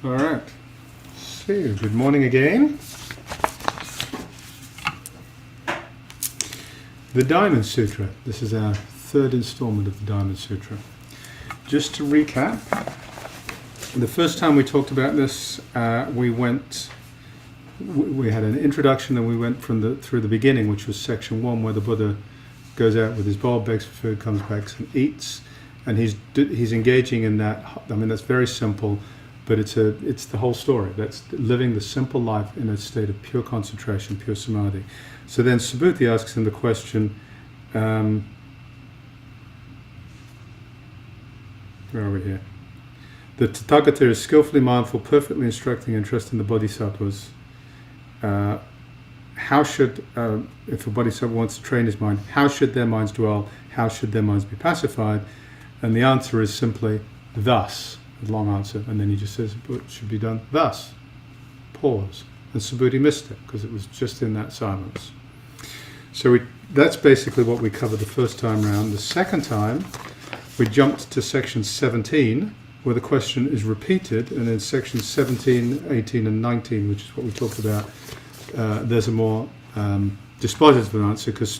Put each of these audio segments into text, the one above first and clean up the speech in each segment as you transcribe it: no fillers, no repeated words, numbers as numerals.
All right. So, good morning again. The Diamond Sutra. This is our third installment of the Diamond Sutra. Just to recap, the first time we talked about this, we had an introduction and we went through the beginning, which was section 1, where the Buddha goes out with his bowl, begs for food, comes back and eats, and he's engaging in that. I mean, that's very simple, but it's the whole story. That's living the simple life in a state of pure concentration, pure samadhi. So then Subhuti asks him the question, where are we here? The Tathagata is skillfully mindful, perfectly instructing and trusting the bodhisattvas. How should, if a bodhisattva wants to train his mind, how should their minds dwell? How should their minds be pacified? And the answer is simply thus, a long answer, and then he just says it should be done thus. Pause. And Subhuti missed it because it was just in that silence. So that's basically what we covered the first time round. The second time, we jumped to section 17, where the question is repeated, and in sections 17, 18, and 19, which is what we talked about, there's a more dispositive answer because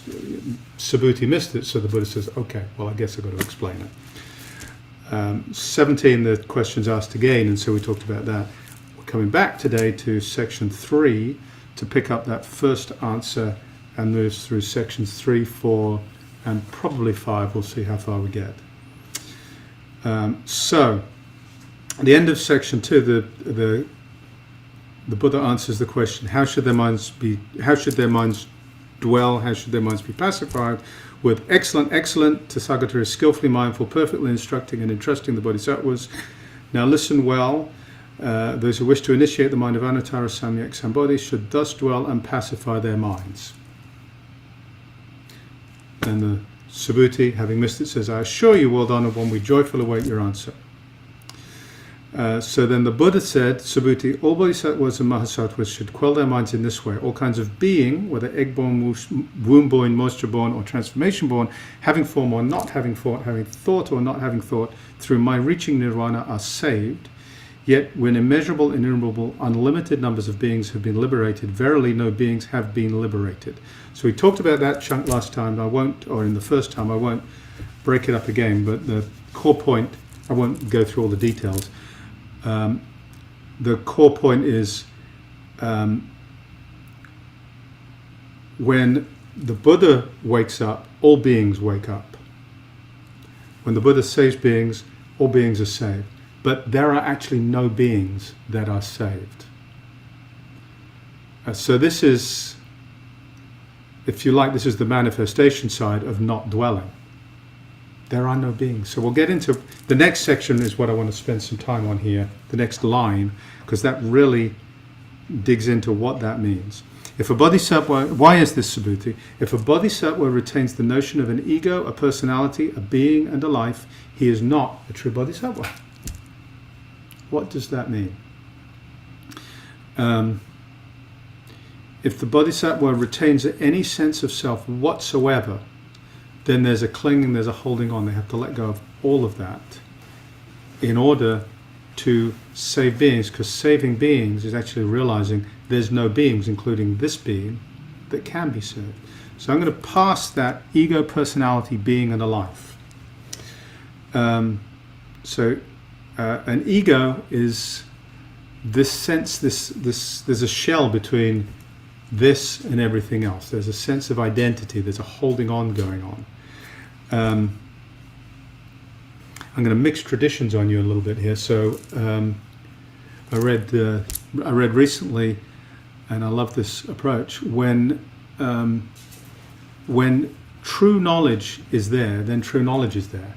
Subhuti missed it, so the Buddha says, okay, well, I guess I've got to explain it. 17, the question's asked again, and so we talked about that. We're coming back today to section 3 to pick up that first answer and moves through sections 3, 4, and probably 5. We'll see how far we get. So, at the end of section 2, the Buddha answers the question: how should their minds dwell? How should their minds be pacified? With excellent, Tathagata is skillfully mindful, perfectly instructing and entrusting the bodhisattvas. Now listen well. Those who wish to initiate the mind of Anuttara Samyak Sambodhi should thus dwell and pacify their minds. And the Subhuti, having missed it, says, I assure you, world honored one, we joyfully await your answer. So then the Buddha said, Subhuti, all bodhisattvas and mahasattvas should quell their minds in this way. All kinds of being, whether egg-born, womb-born, moisture-born, or transformation-born, having form or not having thought or not having thought, through my reaching nirvana are saved. Yet when immeasurable, innumerable, unlimited numbers of beings have been liberated, verily no beings have been liberated. So we talked about that chunk last time. In the first time, I won't break it up again, but the core point, I won't go through all the details. The core point is when the Buddha wakes up, all beings wake up. When the Buddha saves beings, all beings are saved. But there are actually no beings that are saved. So this is, if you like, this is the manifestation side of not dwelling. There are no beings. So we'll get into, the next section is what I want to spend some time on here, the next line, because that really digs into what that means. If a bodhisattva, why is this, Subhuti? If a bodhisattva retains the notion of an ego, a personality, a being, and a life, he is not a true bodhisattva. What does that mean? If the bodhisattva retains any sense of self whatsoever, then there's a clinging, there's a holding on. They have to let go of all of that in order to save beings, because saving beings is actually realizing there's no beings, including this being, that can be saved. So I'm going to pass that ego, personality, being, and a life. An ego is this sense, there's a shell between this and everything else. There's a sense of identity, there's a holding on going on. I'm going to mix traditions on you a little bit here. So I read recently, and I love this approach, when true knowledge is there, then true knowledge is there.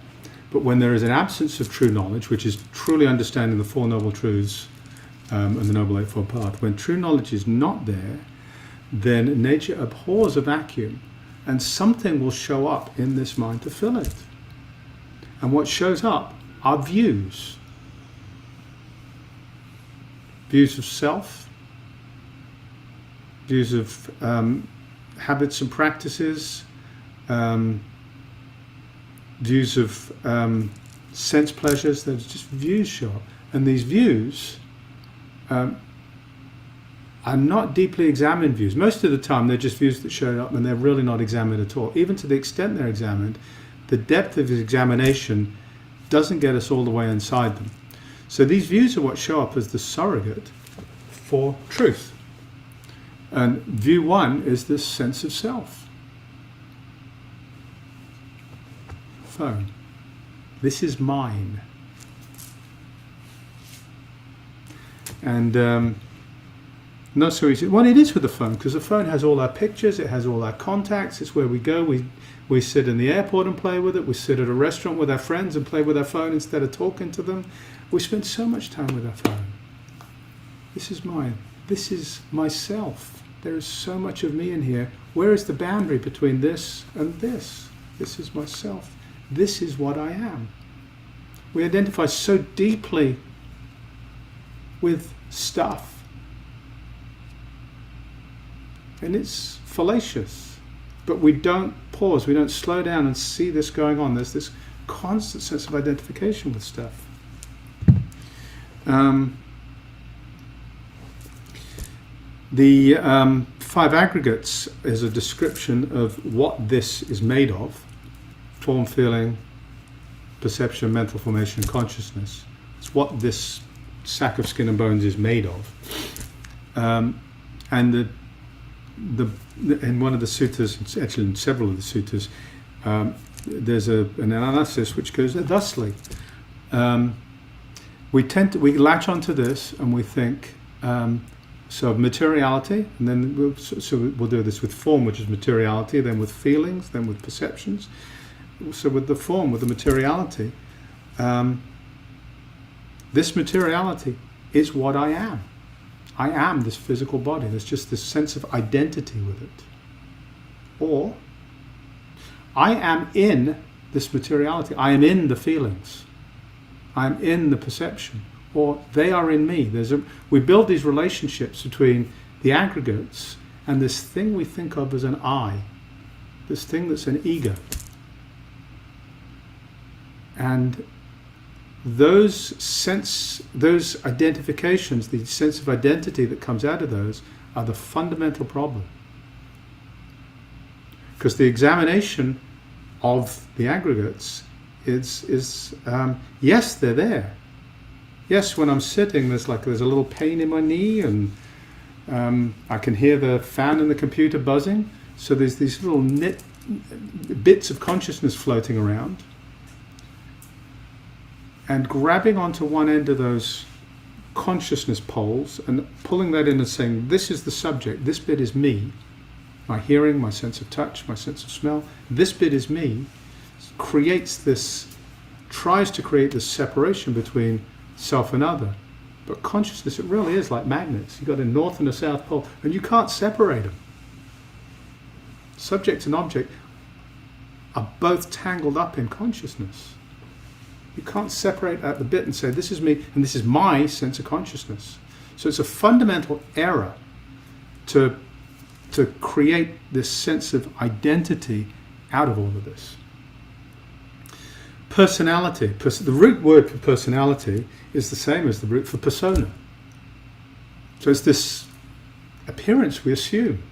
But when there is an absence of true knowledge, which is truly understanding the Four Noble Truths and the Noble Eightfold Path, when true knowledge is not there, then nature abhors a vacuum, and something will show up in this mind to fill it. And what shows up are views. Views of self, views of habits and practices, views of sense pleasures. There's just views show up. And these views are not deeply examined views. Most of the time they're just views that show up and they're really not examined at all. Even to the extent they're examined, the depth of the examination doesn't get us all the way inside them. So these views are what show up as the surrogate for truth. And view one is this sense of self. Phone. This is mine. And not so easy. Well, it is with the phone, because the phone has all our pictures, it has all our contacts, it's where we go. We sit in the airport and play with it. We sit at a restaurant with our friends and play with our phone instead of talking to them. We spend so much time with our phone. This is mine. This is myself. There is so much of me in here. Where is the boundary between this and this? This is myself. This is what I am. We identify so deeply with stuff. And it's fallacious. But we don't pause. We don't slow down and see this going on. There's this constant sense of identification with stuff. The five aggregates is a description of what this is made of: form, feeling, perception, mental formation, consciousness. It's what this sack of skin and bones is made of. And in one of the suttas, actually in several of the suttas, there's an analysis which goes thusly. We latch onto this and we think, so materiality, and then we'll do this with form, which is materiality, then with feelings, then with perceptions. So with the form, with the materiality, this materiality is what I am. I am this physical body. There's just this sense of identity with it. Or, I am in this materiality. I am in the feelings. I am in the perception. Or they are in me. We build these relationships between the aggregates and this thing we think of as an I. This thing that's an ego. And those identifications, the sense of identity that comes out of those, are the fundamental problem. Because the examination of the aggregates is yes, they're there. Yes, when I'm sitting, there's a little pain in my knee, and I can hear the fan in the computer buzzing. So there's these little bits of consciousness floating around. And grabbing onto one end of those consciousness poles and pulling that in and saying, this is the subject, this bit is me. My hearing, my sense of touch, my sense of smell, this bit is me, tries to create this separation between self and other. But consciousness, it really is like magnets. You've got a north and a south pole, and you can't separate them. Subject and object are both tangled up in consciousness. You can't separate out the bit and say, this is me and this is my sense of consciousness. So it's a fundamental error to create this sense of identity out of all of this. Personality. The root word for personality is the same as the root for persona. So it's this appearance we assume.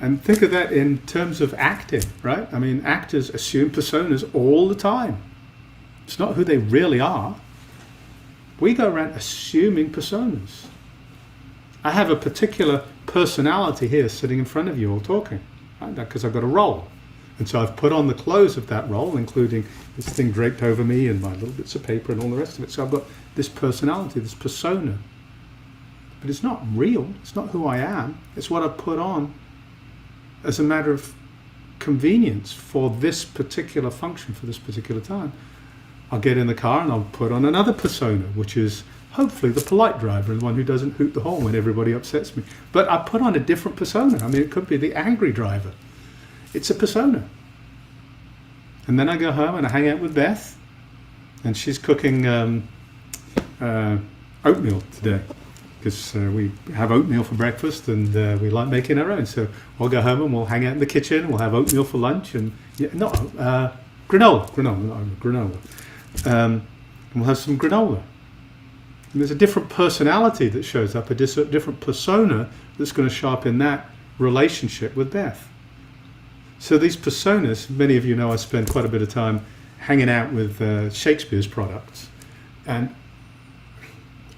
And think of that in terms of acting, right? I mean, actors assume personas all the time. It's not who they really are. We go around assuming personas. I have a particular personality here sitting in front of you all talking, right? Because I've got a role. And so I've put on the clothes of that role, including this thing draped over me and my little bits of paper and all the rest of it. So I've got this personality, this persona. But it's not real. It's not who I am. It's what I've put on as a matter of convenience for this particular function, for this particular time. I'll get in the car and I'll put on another persona, which is hopefully the polite driver and the one who doesn't hoot the horn when everybody upsets me. But I put on a different persona. I mean, it could be the angry driver. It's a persona. And then I go home and I hang out with Beth, and she's cooking oatmeal today. Because we have oatmeal for breakfast and we like making our own. So we'll go home and we'll hang out in the kitchen and we'll have oatmeal for lunch and granola. And we'll have some granola. And there's a different personality that shows up, a different persona that's going to show up in that relationship with death. So these personas, many of you know I spend quite a bit of time hanging out with Shakespeare's products. And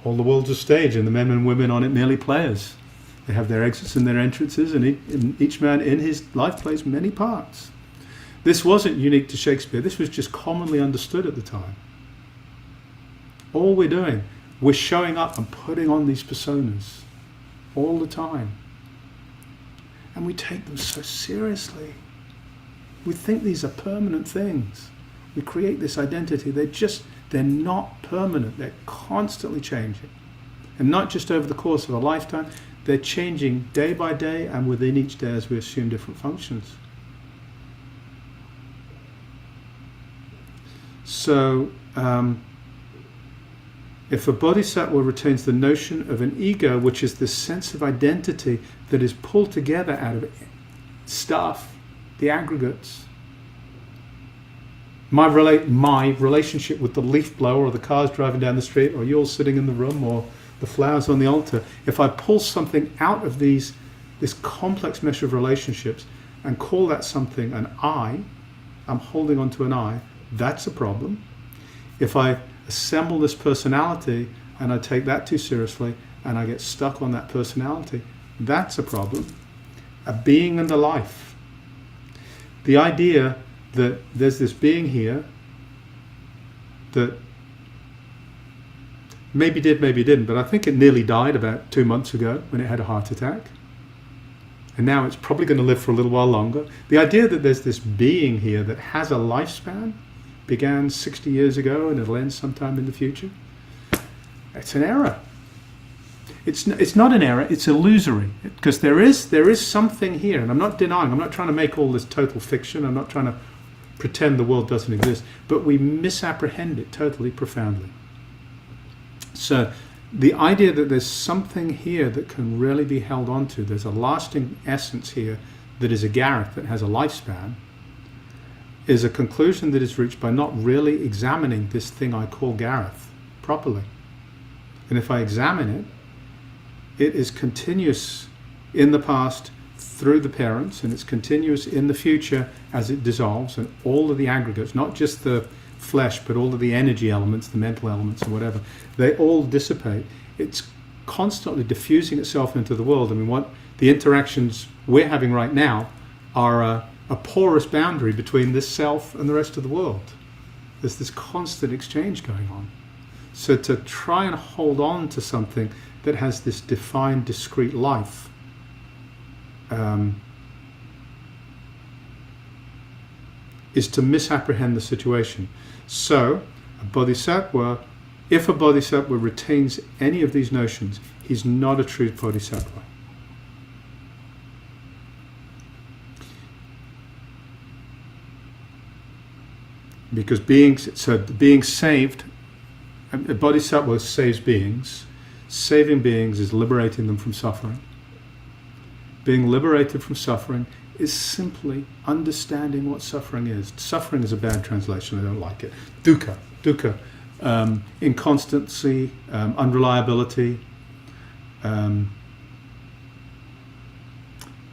all the world's a stage, and the men and women on it merely players. They have their exits and their entrances, and each man in his life plays many parts. This wasn't unique to Shakespeare. This was just commonly understood at the time. All we're doing, we're showing up and putting on these personas all the time. And we take them so seriously. We think these are permanent things. We create this identity. They're not permanent. They're constantly changing. And not just over the course of a lifetime. They're changing day by day, and within each day as we assume different functions. So, if a bodhisattva retains the notion of an ego, which is this sense of identity that is pulled together out of stuff, the aggregates, my relationship with the leaf blower, or the cars driving down the street, or yours sitting in the room, or the flowers on the altar, if I pull something out of this complex mesh of relationships and call that something an I, I'm holding on to an I, that's a problem. If I assemble this personality and I take that too seriously and I get stuck on that personality, that's a problem. A being and a life. The idea that there's this being here that maybe did, maybe didn't, but I think it nearly died about 2 months ago when it had a heart attack. And now it's probably going to live for a little while longer. The idea that there's this being here that has a lifespan began 60 years ago and it'll end sometime in the future. It's an error. It's not an error, it's illusory. Because there is something here, and I'm not denying, I'm not trying to make all this total fiction, I'm not trying to pretend the world doesn't exist, but we misapprehend it totally, profoundly. So the idea that there's something here that can really be held on to, there's a lasting essence here that is a Gareth, that has a lifespan, is a conclusion that is reached by not really examining this thing I call Gareth properly. And if I examine it, it is continuous in the past through the parents, and it's continuous in the future as it dissolves, and all of the aggregates, not just the flesh, but all of the energy elements, the mental elements, or whatever, they all dissipate. It's constantly diffusing itself into the world. I mean, what the interactions we're having right now are a porous boundary between this self and the rest of the world. There's this constant exchange going on. So to try and hold on to something that has this defined, discrete life, is to misapprehend the situation. So, a bodhisattva, if a bodhisattva retains any of these notions, he's not a true bodhisattva. Because being saved, a bodhisattva saves beings. Saving beings is liberating them from suffering. Being liberated from suffering is simply understanding what suffering is. Suffering is a bad translation, I don't like it. Dukkha, inconstancy, unreliability.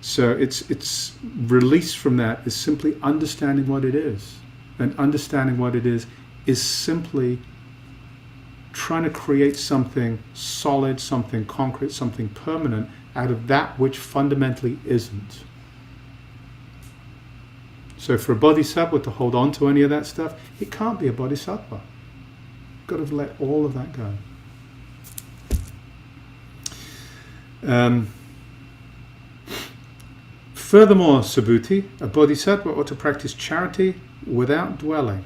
So it's release from that is simply understanding what it is. And understanding what it is simply trying to create something solid, something concrete, something permanent out of that which fundamentally isn't. So for a bodhisattva to hold on to any of that stuff, it can't be a bodhisattva. You've got to let all of that go. Furthermore, Subhuti, a bodhisattva ought to practice charity without dwelling.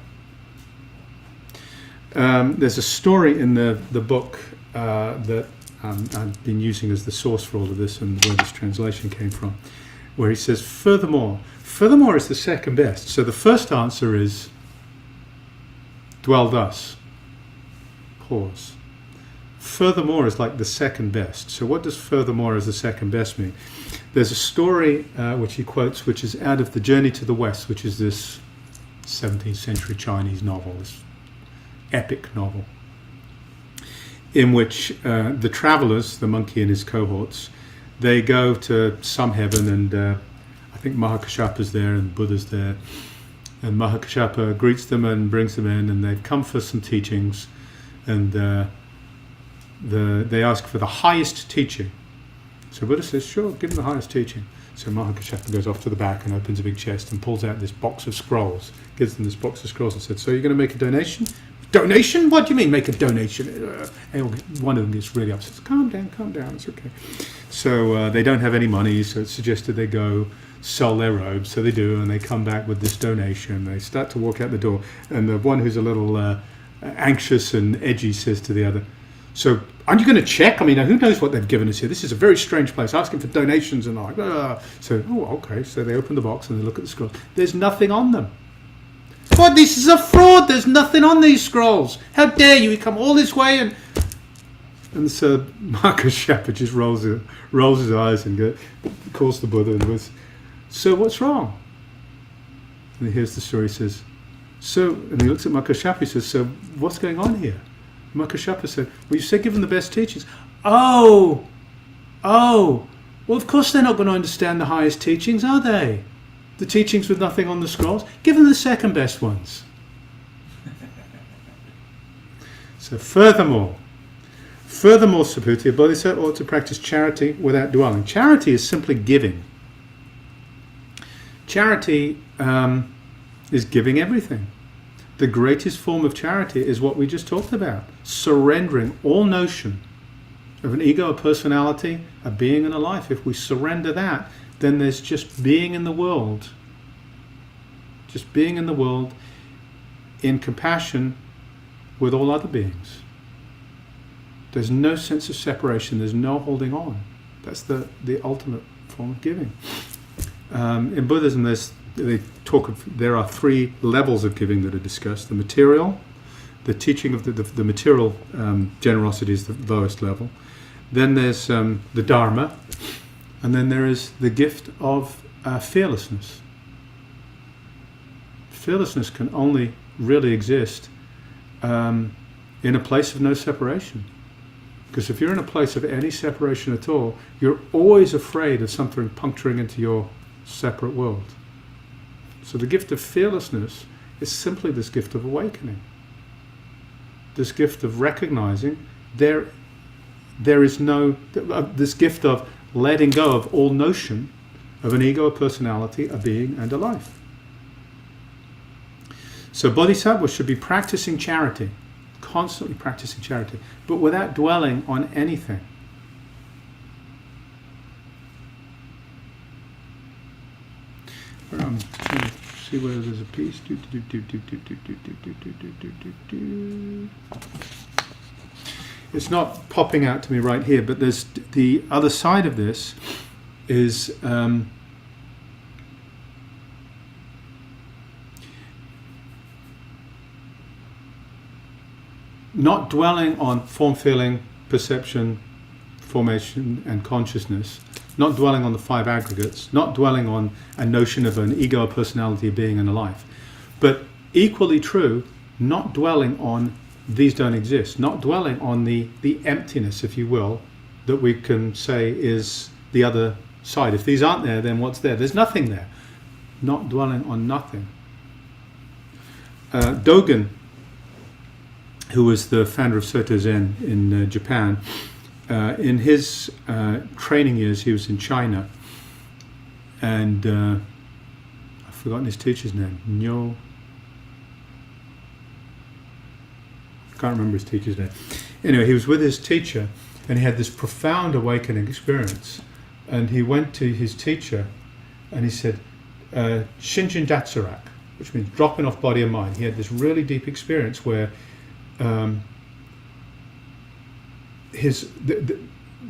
There's a story in the book that I've been using as the source for all of this and where this translation came from, where he says, furthermore is the second best. So the first answer is dwell thus. Pause. Furthermore is like the second best. So what does furthermore as the second best mean? There's a story which he quotes, which is out of The Journey to the West, which is this 17th century Chinese novel, this epic novel. in which the travelers, the monkey and his cohorts, they go to some heaven, and I think Mahakashapa's there and Buddha's there, and Mahakashapa greets them and brings them in, and they've come for some teachings, and they ask for the highest teaching. So Buddha says, sure, give them the highest teaching. So Mahakashapa goes off to the back and opens a big chest and pulls out this box of scrolls, gives them this box of scrolls and said, so you're going to make a donation? Donation? What do you mean make a donation? One of them gets really upset. Calm down, it's okay. So they don't have any money, so it's suggested they go sell their robes. So they do, and they come back with this donation. They start to walk out the door, and the one who's a little anxious and edgy says to the other, so aren't you going to check? I mean, who knows what they've given us here? This is a very strange place, asking for donations and like, so, oh, okay. So they open the box and they look at the scrolls. There's nothing on them. What? This is a fraud. There's nothing on these scrolls. How dare you? You come all this way and so Mahakashapa just rolls his eyes and calls the Buddha and goes, so what's wrong? And he hears the story. He says, and he looks at Mahakashapa. He says, so what's going on here? Mahakashapa said, well, you said give them the best teachings. Oh, well, of course they're not going to understand the highest teachings, are they? The teachings with nothing on the scrolls. Give them the second best ones. So furthermore, Subhuti, a bodhisattva ought to practice charity without dwelling. Charity is simply giving. Charity is giving everything. The greatest form of charity is what we just talked about. Surrendering all notion of an ego, a personality, a being and a life. If we surrender that, then there's just being in the world. Just being in the world in compassion with all other beings. There's no sense of separation. There's no holding on. That's the ultimate form of giving. In Buddhism, there are three levels of giving that are discussed. The material, the teaching of the material generosity is the lowest level. Then there's the Dharma, and then there is the gift of fearlessness. Fearlessness can only really exist in a place of no separation. Because if you're in a place of any separation at all, you're always afraid of something puncturing into your separate world. So the gift of fearlessness is simply this gift of awakening. This gift of recognizing there is no, this gift of letting go of all notion of an ego, a personality, a being, and a life. So bodhisattvas should be practicing charity, constantly practicing charity, but without dwelling on anything. Trying to see whether there's a piece. It's not popping out to me right here, but there's the other side of this is not dwelling on form, feeling, perception, formation, and consciousness. Not dwelling on the five aggregates, not dwelling on a notion of an ego, a personality, a being, and a life. But equally true, not dwelling on these don't exist, not dwelling on the emptiness, if you will, that we can say is the other side. If these aren't there, then what's there? There's nothing there. Not dwelling on nothing. Dogen, who was the founder of Soto Zen in Japan, in his training years, he was in China, and I've forgotten his teacher's name. I can't remember his teacher's name. Anyway, he was with his teacher, and he had this profound awakening experience. And he went to his teacher, and he said, Shinjin Datsurak, which means dropping off body and mind. He had this really deep experience where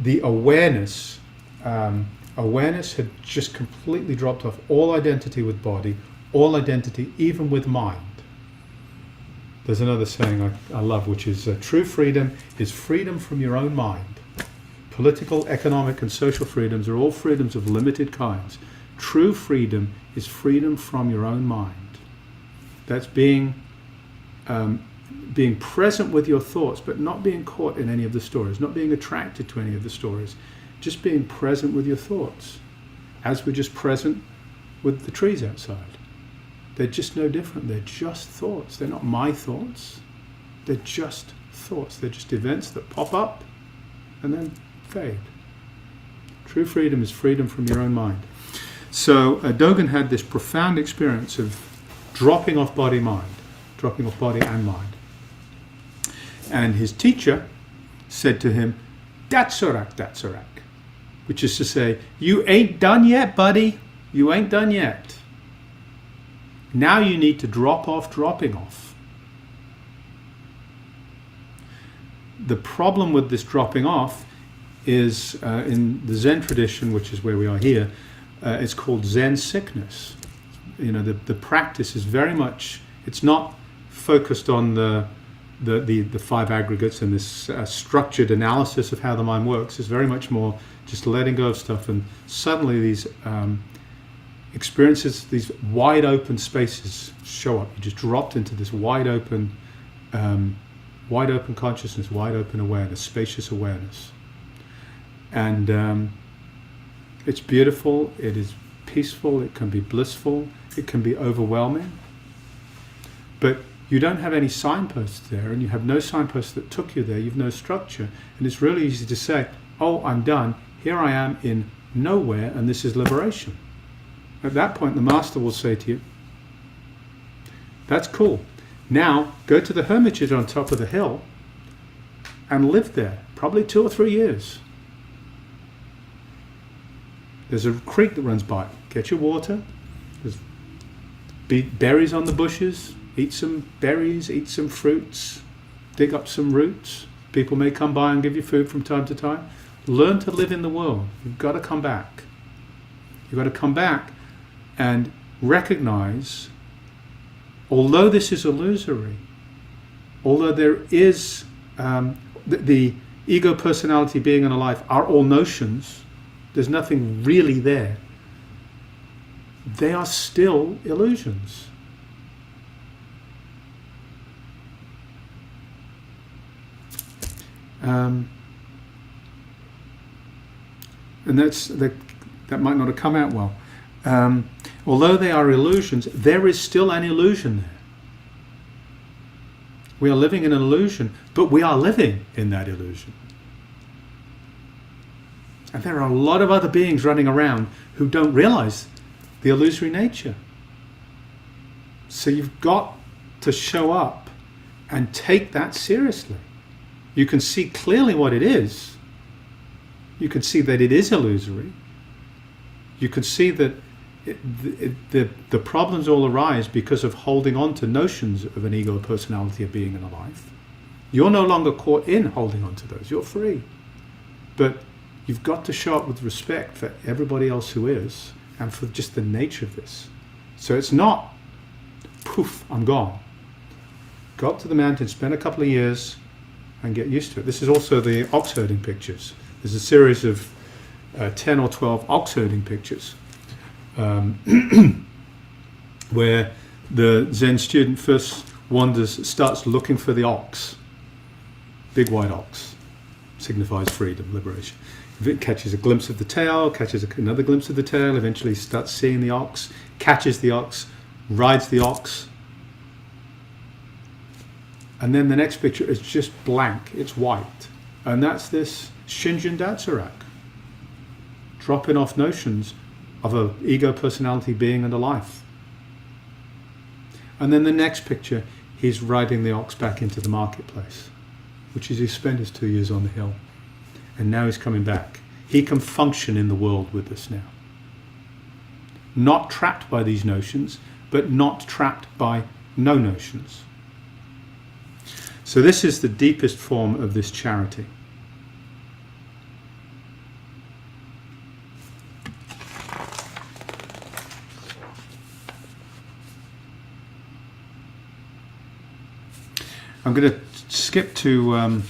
the awareness had just completely dropped off all identity with body, all identity even with mind. There's another saying I love, which is true freedom is freedom from your own mind. Political, economic, and social freedoms are all freedoms of limited kinds. True freedom is freedom from your own mind. That's being being present with your thoughts, but not being caught in any of the stories, not being attracted to any of the stories, just being present with your thoughts, as we're just present with the trees outside. They're just no different. They're just thoughts. They're not my thoughts. They're just thoughts. They're just events that pop up and then fade. True freedom is freedom from your own mind. So Dogen had this profound experience of dropping off body and mind. And his teacher said to him, Datsurak, which is to say, you ain't done yet, buddy. You ain't done yet. Now you need to drop off dropping off. The problem with this dropping off is in the Zen tradition, which is where we are here, it's called Zen sickness. You know, the practice is very much, it's not focused on the five aggregates and this structured analysis of how the mind works. It's very much more just letting go of stuff, and suddenly these experiences, these wide open spaces show up. You just dropped into this wide open consciousness, wide open awareness, spacious awareness. And it's beautiful, it is peaceful, it can be blissful, it can be overwhelming. But you don't have any signposts there, and you have no signposts that took you there, you've no structure. And it's really easy to say, oh, I'm done, here I am in nowhere, and this is liberation. At that point, the master will say to you, that's cool. Now, go to the hermitage on top of the hill and live there, probably 2 or 3 years. There's a creek that runs by. Get your water. There's berries on the bushes. Eat some berries, eat some fruits, dig up some roots. People may come by and give you food from time to time. Learn to live in the world. You've got to come back. You've got to come back and recognize, although this is illusory, although there is the ego, personality, being, and a life are all notions, there's nothing really there. They are still illusions. And that might not have come out well. Although they are illusions, there is still an illusion there. We are living in an illusion, but we are living in that illusion. And there are a lot of other beings running around who don't realize the illusory nature. So you've got to show up and take that seriously. You can see clearly what it is. You can see that it is illusory. You can see that the problems all arise because of holding on to notions of an ego, a personality, a being, and a life. You're no longer caught in holding on to those. You're free. But you've got to show up with respect for everybody else who is, and for just the nature of this. So it's not, poof, I'm gone. Go up to the mountain, spend a couple of years, and get used to it. This is also the ox herding pictures. There's a series of 10 or 12 ox herding pictures where the Zen student first starts looking for the ox. Big white ox signifies freedom, liberation. If it catches a glimpse of the tail, catches another glimpse of the tail, eventually starts seeing the ox, catches the ox, rides the ox. And then the next picture is just blank, it's white. And that's this Shinjin Datsurak, dropping off notions of an ego, personality, being, and a life. And then the next picture, he's riding the ox back into the marketplace, which is he spent his 2 years on the hill. And now he's coming back. He can function in the world with us now. Not trapped by these notions, but not trapped by no notions. So this is the deepest form of this charity. I'm going to skip to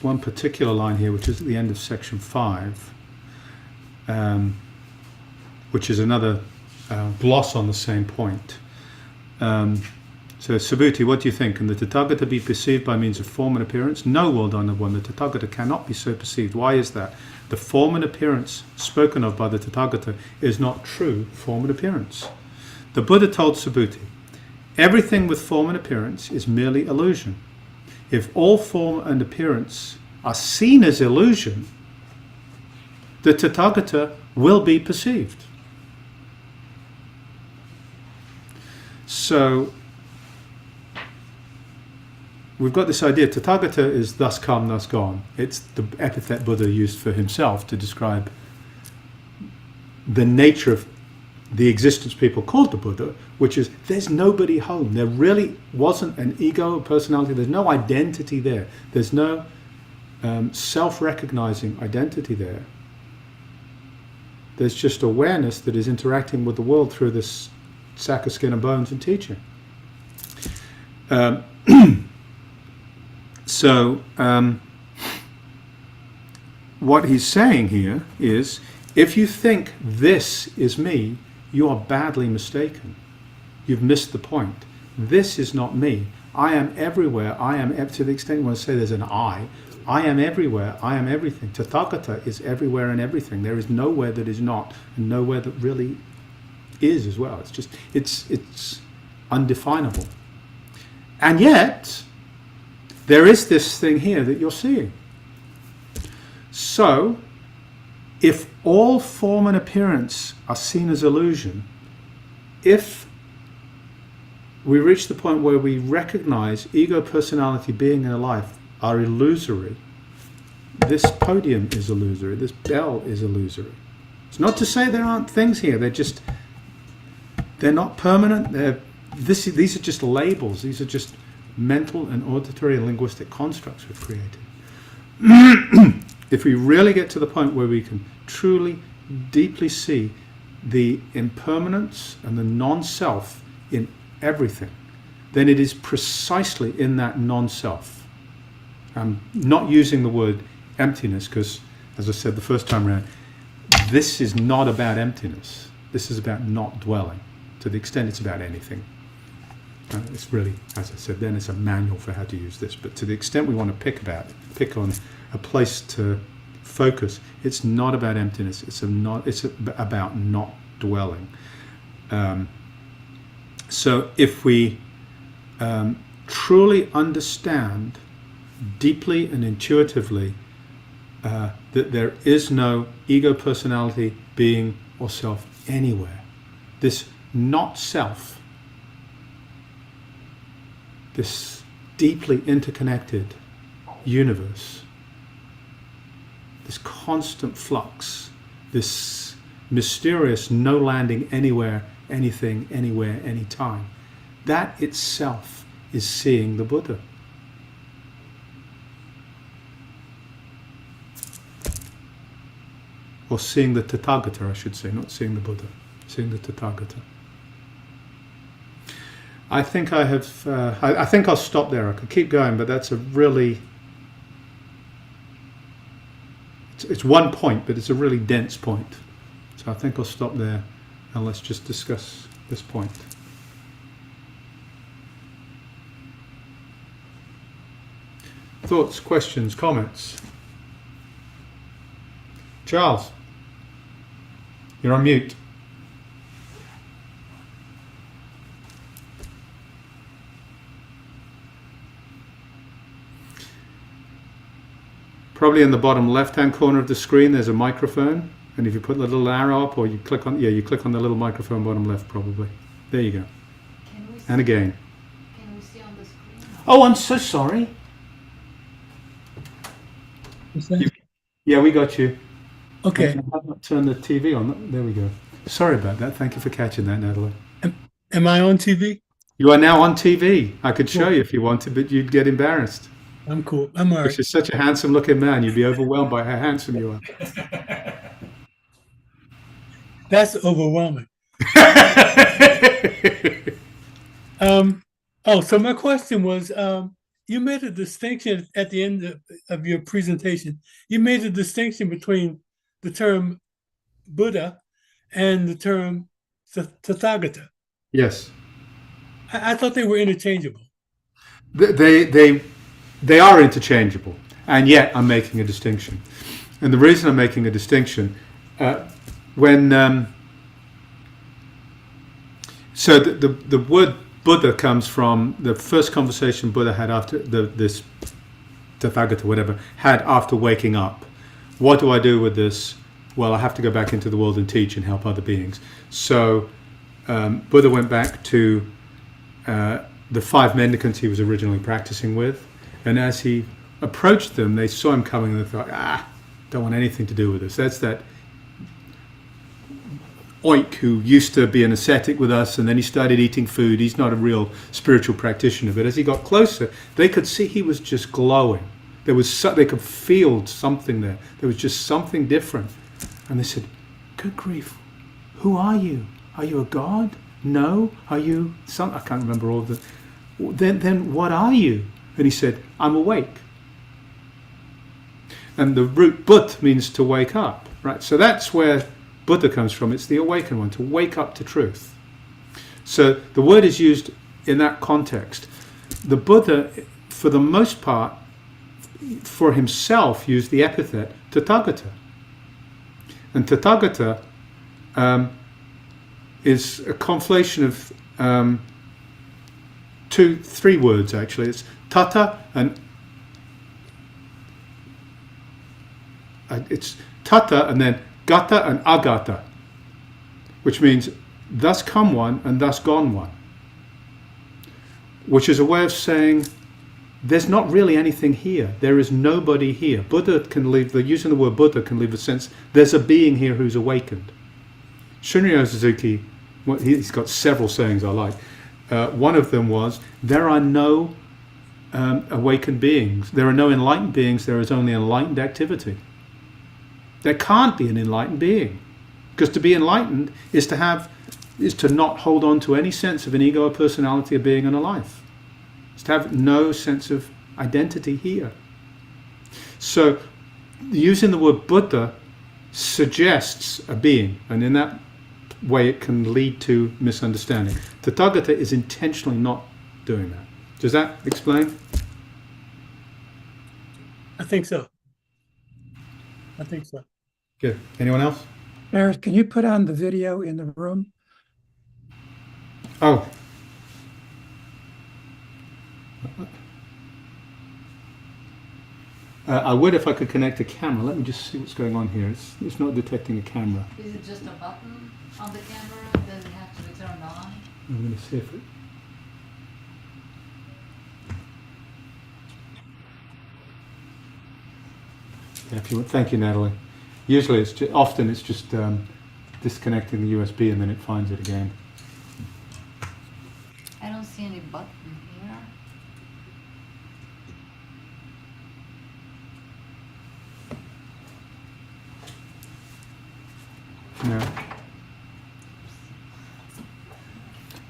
one particular line here, which is at the end of section 5, which is another gloss on the same point. So, Subhuti, what do you think? Can the Tathagata be perceived by means of form and appearance? No, well done, one. The Tathagata cannot be so perceived. Why is that? The form and appearance spoken of by the Tathagata is not true form and appearance. The Buddha told Subhuti, everything with form and appearance is merely illusion. If all form and appearance are seen as illusion, the Tathagata will be perceived. So, we've got this idea, Tathagata is thus come, thus gone. It's the epithet Buddha used for himself to describe the nature of the existence people called the Buddha, which is there's nobody home. There really wasn't an ego, a personality. There's no identity there. There's no self-recognizing identity there. There's just awareness that is interacting with the world through this sack of skin and bones and teaching. So, what he's saying here is, if you think this is me, you are badly mistaken. You've missed the point. This is not me. I am everywhere. I am, to the extent you want to say there's an I am everywhere. I am everything. Tathagata is everywhere and everything. There is nowhere that is not, and nowhere that really is as well. It's just, it's undefinable. And yet, there is this thing here that you're seeing. So, if all form and appearance are seen as illusion, if we reach the point where we recognize ego, personality, being, and life are illusory, this podium is illusory, this bell is illusory. It's not to say there aren't things here, they're not permanent, these are just labels, these are just mental and auditory and linguistic constructs we've created. If we really get to the point where we can truly, deeply see the impermanence and the non-self in everything, then it is precisely in that non-self. I'm not using the word emptiness because, as I said the first time around, this is not about emptiness. This is about not dwelling. To the extent it's about anything. It's really, as I said, then it's a manual for how to use this. But to the extent we want to pick on a place to focus, it's not about emptiness. It's about not dwelling. So if we truly understand deeply and intuitively that there is no ego, personality, being, or self anywhere, this not self, this deeply interconnected universe, this constant flux, this mysterious no landing anywhere, anything, anywhere, anytime, that itself is seeing the Buddha. Or seeing the Tathagata, I should say, not seeing the Buddha, seeing the Tathagata. I think I have. I think I'll stop there. I could keep going, but that's a really. It's one point, but it's a really dense point. So I think I'll stop there, and let's just discuss this point. Thoughts, questions, comments? Charles, you're on mute. Probably in the bottom left-hand corner of the screen, there's a microphone, and if you put the little arrow up, or you click on, you click on the little microphone bottom left, probably. There you go. And again. Can we see on the screen? Oh, I'm so sorry. Yeah, we got you. Okay. I've not turned the TV on. There we go. Sorry about that. Thank you for catching that, Natalie. Am I on TV? You are now on TV. I could show you if you wanted, but you'd get embarrassed. I'm cool. I'm all right. Because you're such a handsome-looking man, you'd be overwhelmed by how handsome you are. That's overwhelming. So my question was, you made a distinction at the end of your presentation. You made a distinction between the term Buddha and the term Tathagata. Yes. I thought they were interchangeable. They, they, they are interchangeable, and yet I'm making a distinction. And the reason I'm making a distinction, when so the word Buddha comes from the first conversation Buddha had after this Tathagata, whatever, had after waking up. What do I do with this? Well, I have to go back into the world and teach and help other beings. So Buddha went back to the 5 mendicants he was originally practicing with, and as he approached them, they saw him coming and they thought, don't want anything to do with this. That's that oink who used to be an ascetic with us, and then he started eating food. He's not a real spiritual practitioner. But as he got closer, they could see he was just glowing. There was they could feel something there. There was just something different. And they said, good grief, who are you? Are you a god? No. Are you some? I can't remember all of the. Then what are you? And he said, I'm awake. And the root but means to wake up, right? So that's where Buddha comes from. It's the awakened one, to wake up to truth. So the word is used in that context. The Buddha, for the most part, for himself, used the epithet Tathagata. And Tathagata is a conflation of 3 words, actually. It's Tata and it's Tata and then Gata and Agata, which means thus come one and thus gone one, which is a way of saying there's not really anything here. There is nobody here. Buddha can leave, using the word Buddha can leave a sense there's a being here who's awakened. Shunryo Suzuki, he's got several sayings I like. One of them was, there are no awakened beings. There are no enlightened beings. There is only enlightened activity. There can't be an enlightened being, because to be enlightened is to not hold on to any sense of an ego, a personality, a being, and a life. It's to have no sense of identity here. So, using the word Buddha suggests a being, and in that way it can lead to misunderstanding. Tathagata is intentionally not doing that. Does that explain? I think so. I think so. Good. Anyone else? Barrett, can you put on the video in the room? Oh. I would if I could connect a camera. Let me just see what's going on here. It's not detecting a camera. Is it just a button on the camera? Does it have to be turned on? I'm going to see if it... Yeah, if you would. Thank you, Natalie. Usually often it's just disconnecting the USB and then it finds it again. I don't see any button here. No.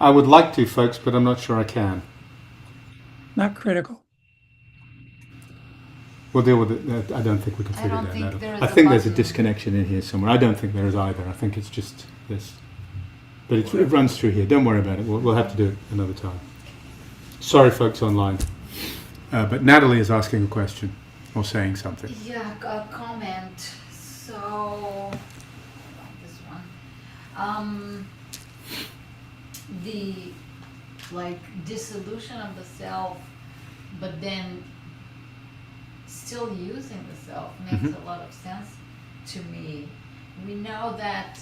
I would like to, folks, but I'm not sure I can. Not critical. We'll deal with it. I don't think we can I figure don't that think out. there is I a think there's a button. disconnection in here somewhere. I don't think there is either. I think it's just this. But it runs through here. Don't worry about it. We'll have to do it another time. Sorry, folks online. But Natalie is asking a question or saying something. Yeah, a comment. So, this one. The dissolution of the self, but then still using the self makes a lot of sense to me. We know that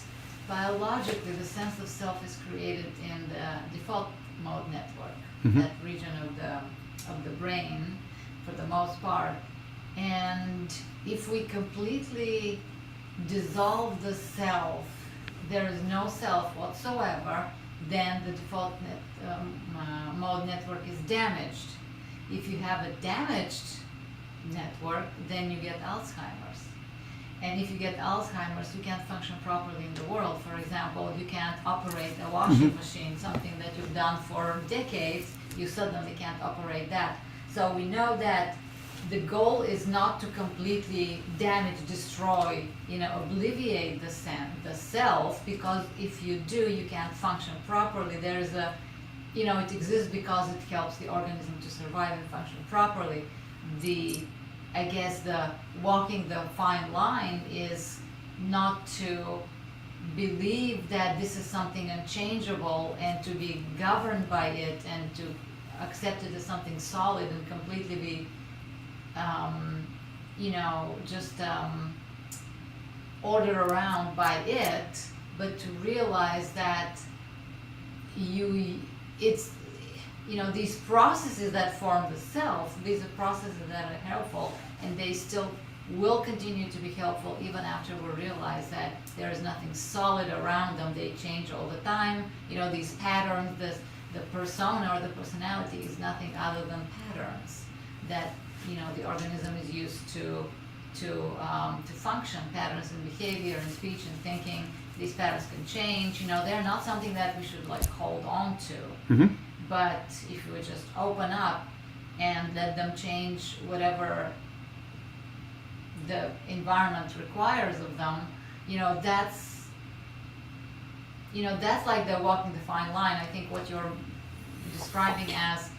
biologically the sense of self is created in the default mode network, that region of the brain for the most part. And if we completely dissolve the self, there is no self whatsoever, then the default mode network is damaged. If you have a damaged network, then you get Alzheimer's. And if you get Alzheimer's, you can't function properly in the world. For example, you can't operate a washing machine, something that you've done for decades, you suddenly can't operate that. So we know that the goal is not to completely damage, destroy, obliviate the self, because if you do, you can't function properly. There's a it exists because it helps the organism to survive and function properly. I guess the walking the fine line is not to believe that this is something unchangeable and to be governed by it and to accept it as something solid and completely be, just ordered around by it, but to realize that these processes that form the self, these are processes that are helpful, and they still will continue to be helpful even after we realize that there is nothing solid around them. They change all the time. These patterns, the persona or the personality is nothing other than patterns that the organism is used to function. Patterns in behavior and speech and thinking. These patterns can change. They're not something that we should hold on to. Mm-hmm. But if we just open up and let them change whatever the environment requires of them, that's like the walking the fine line. I think what you're describing as,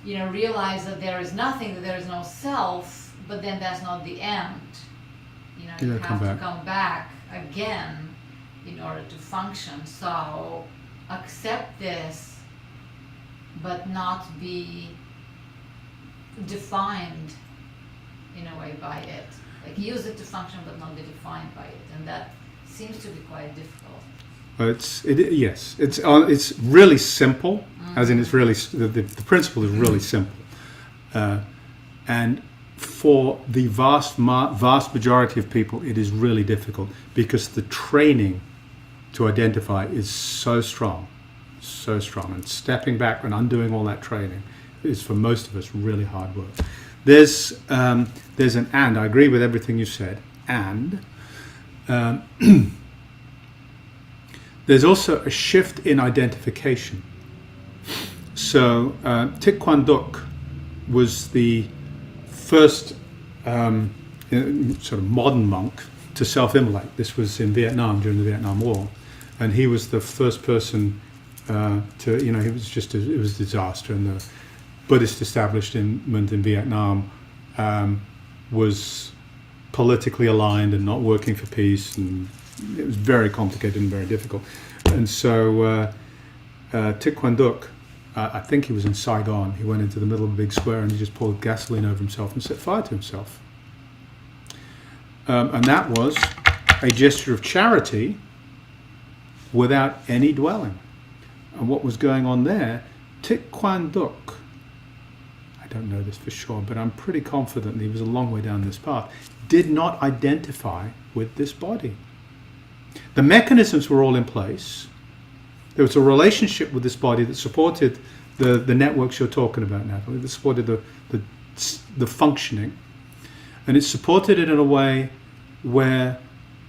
realize that there is nothing, that there is no self, but then that's not the end. You have to come back again in order to function. So accept this, but not be defined in a way by it. Use it to function, but not be defined by it, and that seems to be quite difficult. It's really simple, as in it's really the principle is really simple, and for the vast majority of people, it is really difficult because the training to identify is so strong, and stepping back and undoing all that training is for most of us really hard work. There's an and. I agree with everything you said, and there's also a shift in identification. So Thich Quang Duc was the first sort of modern monk to self-immolate. This was in Vietnam during the Vietnam War, and he was the first person it was a disaster, and the Buddhist establishment in Vietnam was politically aligned and not working for peace, and it was very complicated and very difficult. And so Thich Quang Duc, I think he was in Saigon, he went into the middle of a big square and he just poured gasoline over himself and set fire to himself. And that was a gesture of charity without any dwelling. And what was going on there, Thich Quang Duc, I don't know this for sure, but I'm pretty confident he was a long way down this path, did not identify with this body. The mechanisms were all in place. There was a relationship with this body that supported the networks you're talking about, Natalie, that supported the functioning. And it supported it in a way where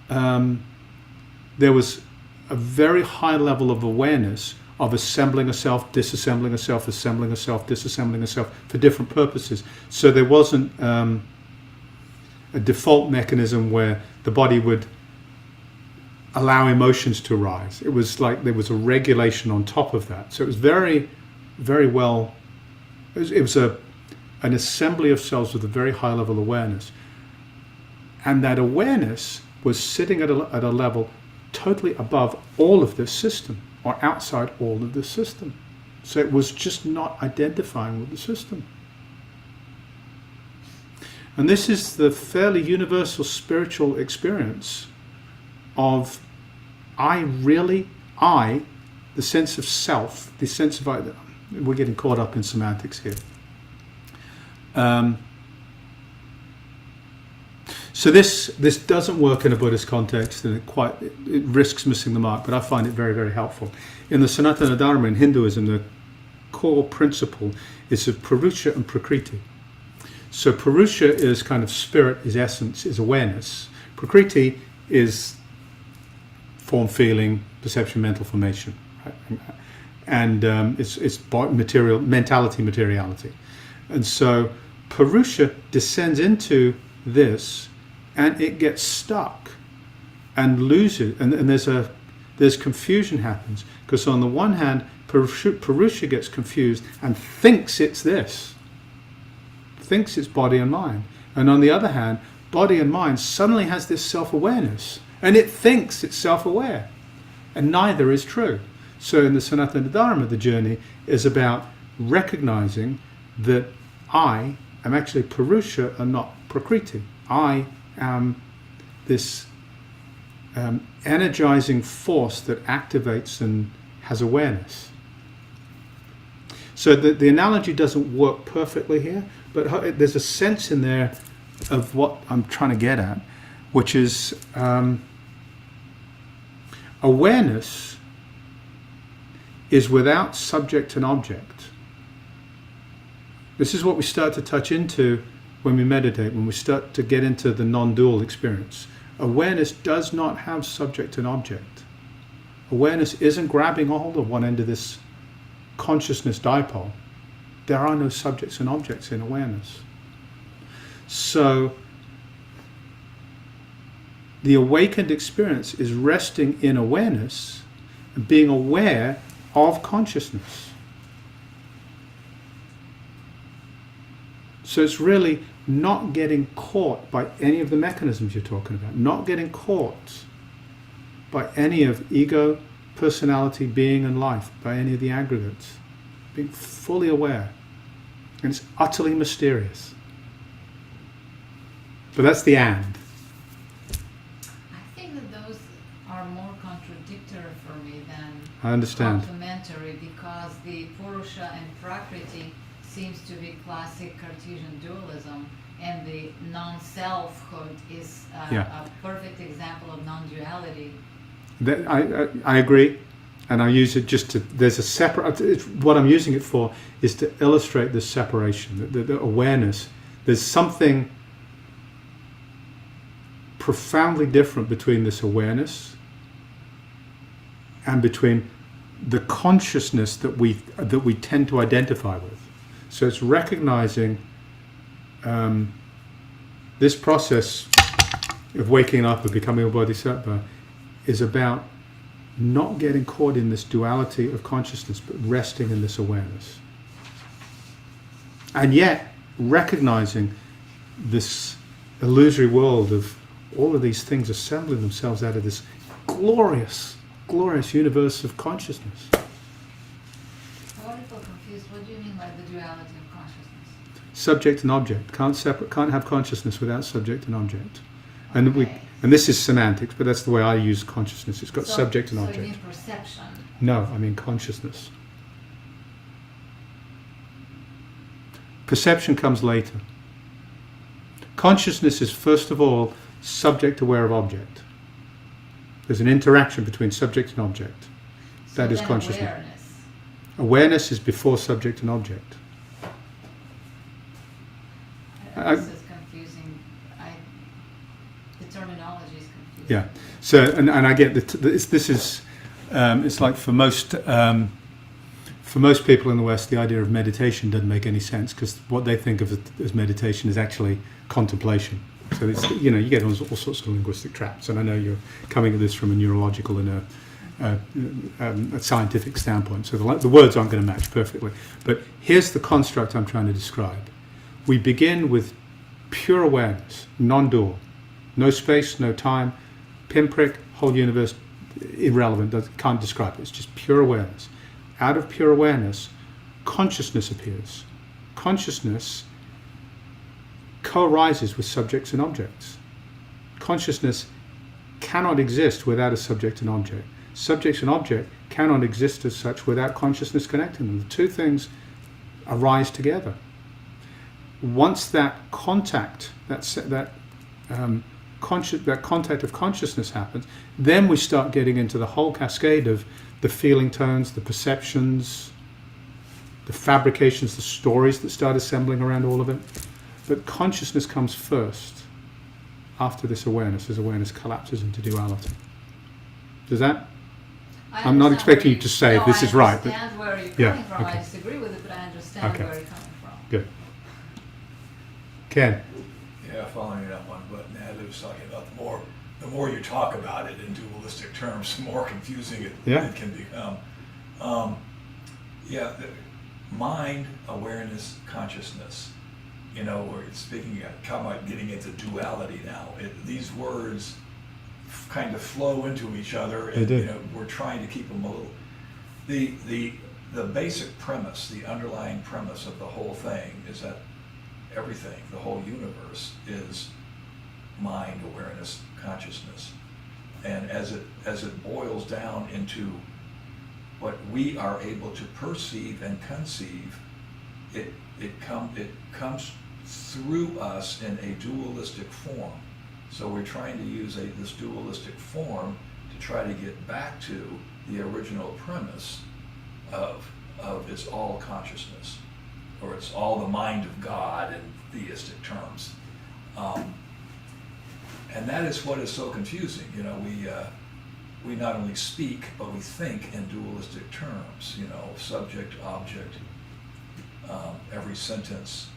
there was a very high level of awareness of assembling a self, disassembling a self, assembling a self, disassembling a self for different purposes. So there wasn't a default mechanism where the body would allow emotions to arise. It was like there was a regulation on top of that. So it was very, very well, it was an assembly of cells with a very high level of awareness. And that awareness was sitting at a level totally above all of this system, or outside all of the system. So it was just not identifying with the system. And this is the fairly universal spiritual experience of the sense of self, the sense of I. We're getting caught up in semantics here. So this doesn't work in a Buddhist context, and it risks missing the mark, but I find it very, very helpful. In the Sanatana Dharma in Hinduism, the core principle is of Purusha and Prakriti. So Purusha is kind of spirit, is essence, is awareness. Prakriti is form, feeling, perception, mental formation. Right? And it's mentality, materiality. And so Purusha descends into this, and it gets stuck and loses, and there's confusion happens, because on the one hand Purusha gets confused and thinks it's this, thinks it's body and mind. And on the other hand, body and mind suddenly has this self-awareness, and it thinks it's self-aware, and neither is true. So in the Sanatana Dharma, the journey is about recognizing that I am actually Purusha and not Prakriti. I am this energizing force that activates and has awareness. So the analogy doesn't work perfectly here, but there's a sense in there of what I'm trying to get at, which is awareness is without subject and object. This is what we start to touch into when we meditate, when we start to get into the non-dual experience. Awareness does not have subject and object. Awareness isn't grabbing hold of one end of this consciousness dipole. There are no subjects and objects in awareness. So the awakened experience is resting in awareness and being aware of consciousness. So it's really not getting caught by any of the mechanisms you're talking about, not getting caught by any of ego, personality, being and life, by any of the aggregates. Being fully aware. And it's utterly mysterious. But that's the and. I think that those are more contradictory for me than I understand. complementary, because the Purusha and Prakriti seems to be classic Cartesian dualism, and the non-selfhood is a perfect example of non-duality. I agree, and I use it just to, there's a separate, what I'm using it for is to illustrate this separation, the awareness. There's something profoundly different between this awareness and between the consciousness that we tend to identify with. So it's recognizing this process of waking up and becoming a bodhisattva is about not getting caught in this duality of consciousness, but resting in this awareness. And yet recognizing this illusory world of all of these things assembling themselves out of this glorious, glorious universe of consciousness. A lot of people confused. What do you mean by the duality of consciousness? Subject and object. Can't have consciousness without subject and object. Okay. And this is semantics, but that's the way I use consciousness. It's got subject and So object. you mean perception? No, I mean consciousness. Perception comes later. Consciousness is first of all subject aware of object. There's an interaction between subject and object. That is consciousness. Awareness. Awareness is before subject and object. This is confusing. The terminology is confusing. Yeah. So, and I get that this is, it's like for most people in the West, the idea of meditation doesn't make any sense, because what they think of as meditation is actually contemplation. So it's, you get all sorts of linguistic traps, and I know you're coming at this from a neurological and a scientific standpoint, so the words aren't going to match perfectly. But here's the construct I'm trying to describe. We begin with pure awareness, non-dual, no space, no time, pinprick, whole universe, irrelevant, can't describe it. It's just pure awareness. Out of pure awareness, consciousness appears. Consciousness co-arises with subjects and objects. Consciousness cannot exist without a subject and object. Subjects and object cannot exist as such without consciousness connecting them. The two things arise together. Once that contact, that contact of consciousness happens, then we start getting into the whole cascade of the feeling tones, the perceptions, the fabrications, the stories that start assembling around all of it. But consciousness comes first after this awareness, as awareness collapses into duality. Does that? I'm not expecting you to say this is right. I understand where you're coming from. Okay. I disagree with it, but I understand Okay. where you're coming from. Good. Ken? Yeah, following it up on what Natalie was talking about, the more you talk about it in dualistic terms, the more confusing it can become. Yeah, mind, awareness, consciousness. You know, we're speaking, come out getting into duality now. These words kind of flow into each other, and They do. you know, we're trying to keep them a little. The basic premise, the underlying premise of the whole thing is that everything, the whole universe, is mind, awareness, consciousness, and as it boils down into what we are able to perceive and conceive, it comes through us in a dualistic form. So we're trying to use this dualistic form to try to get back to the original premise of it's all consciousness, or it's all the mind of God in theistic terms. And that is what is so confusing. You know, we not only speak, but we think in dualistic terms, you know, subject, object. Every sentence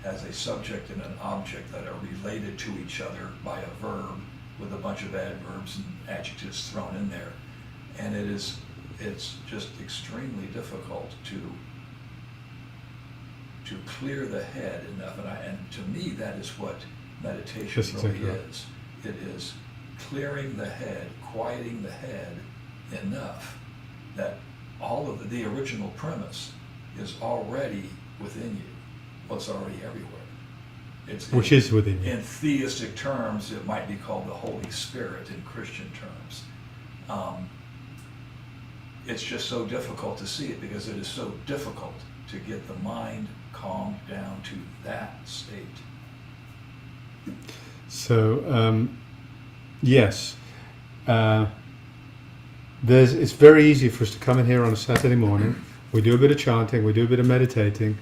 has a subject and an object that are related to each other by a verb with a bunch of adverbs and adjectives thrown in there. And it's just extremely difficult to clear the head enough. And to me, that is what meditation That's really exactly right. is. It is clearing the head, quieting the head enough that all of the original premise is already within you. Well, it's already everywhere. Which is within you. In theistic terms, it might be called the Holy Spirit in Christian terms. It's just so difficult to see it because it is so difficult to get the mind calmed down to that state. So, yes, it's very easy for us to come in here on a Saturday morning. We do a bit of chanting, we do a bit of meditating,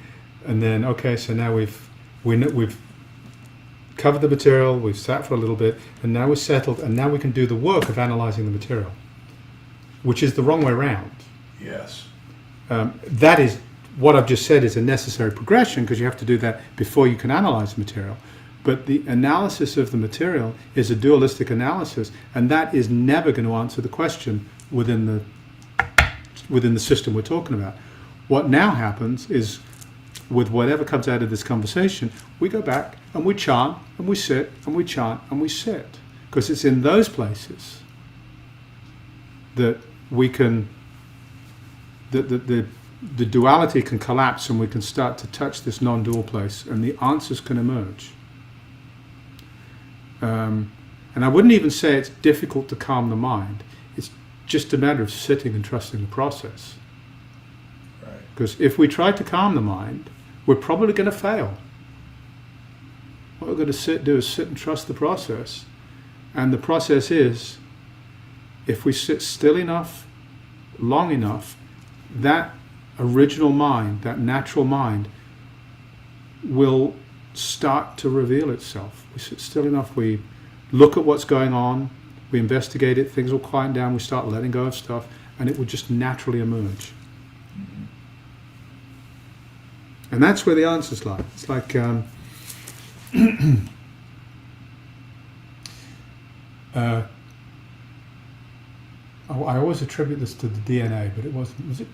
and then okay, so now we've covered the material, we've sat for a little bit, and now we're settled, and now we can do the work of analyzing the material, which is the wrong way around. Yes. That is what I've just said is a necessary progression because you have to do that before you can analyze the material. But the analysis of the material is a dualistic analysis, and that is never going to answer the question within the system we're talking about. What now happens is, with whatever comes out of this conversation, we go back and we chant and we sit and we chant and we sit, because it's in those places that we can, the duality can collapse and we can start to touch this non-dual place and the answers can emerge. And I wouldn't even say it's difficult to calm the mind. It's just a matter of sitting and trusting the process. Right. Because if we try to calm the mind, we're probably going to fail. What we're going to do is sit and trust the process. And the process is, if we sit still enough, long enough, that original mind, that natural mind, will start to reveal itself. We sit still enough, we look at what's going on, we investigate it, things will quiet down, we start letting go of stuff, and it will just naturally emerge. Mm-hmm. And that's where the answers lie. It's like I always attribute this to the DNA, but it wasn't. Was it?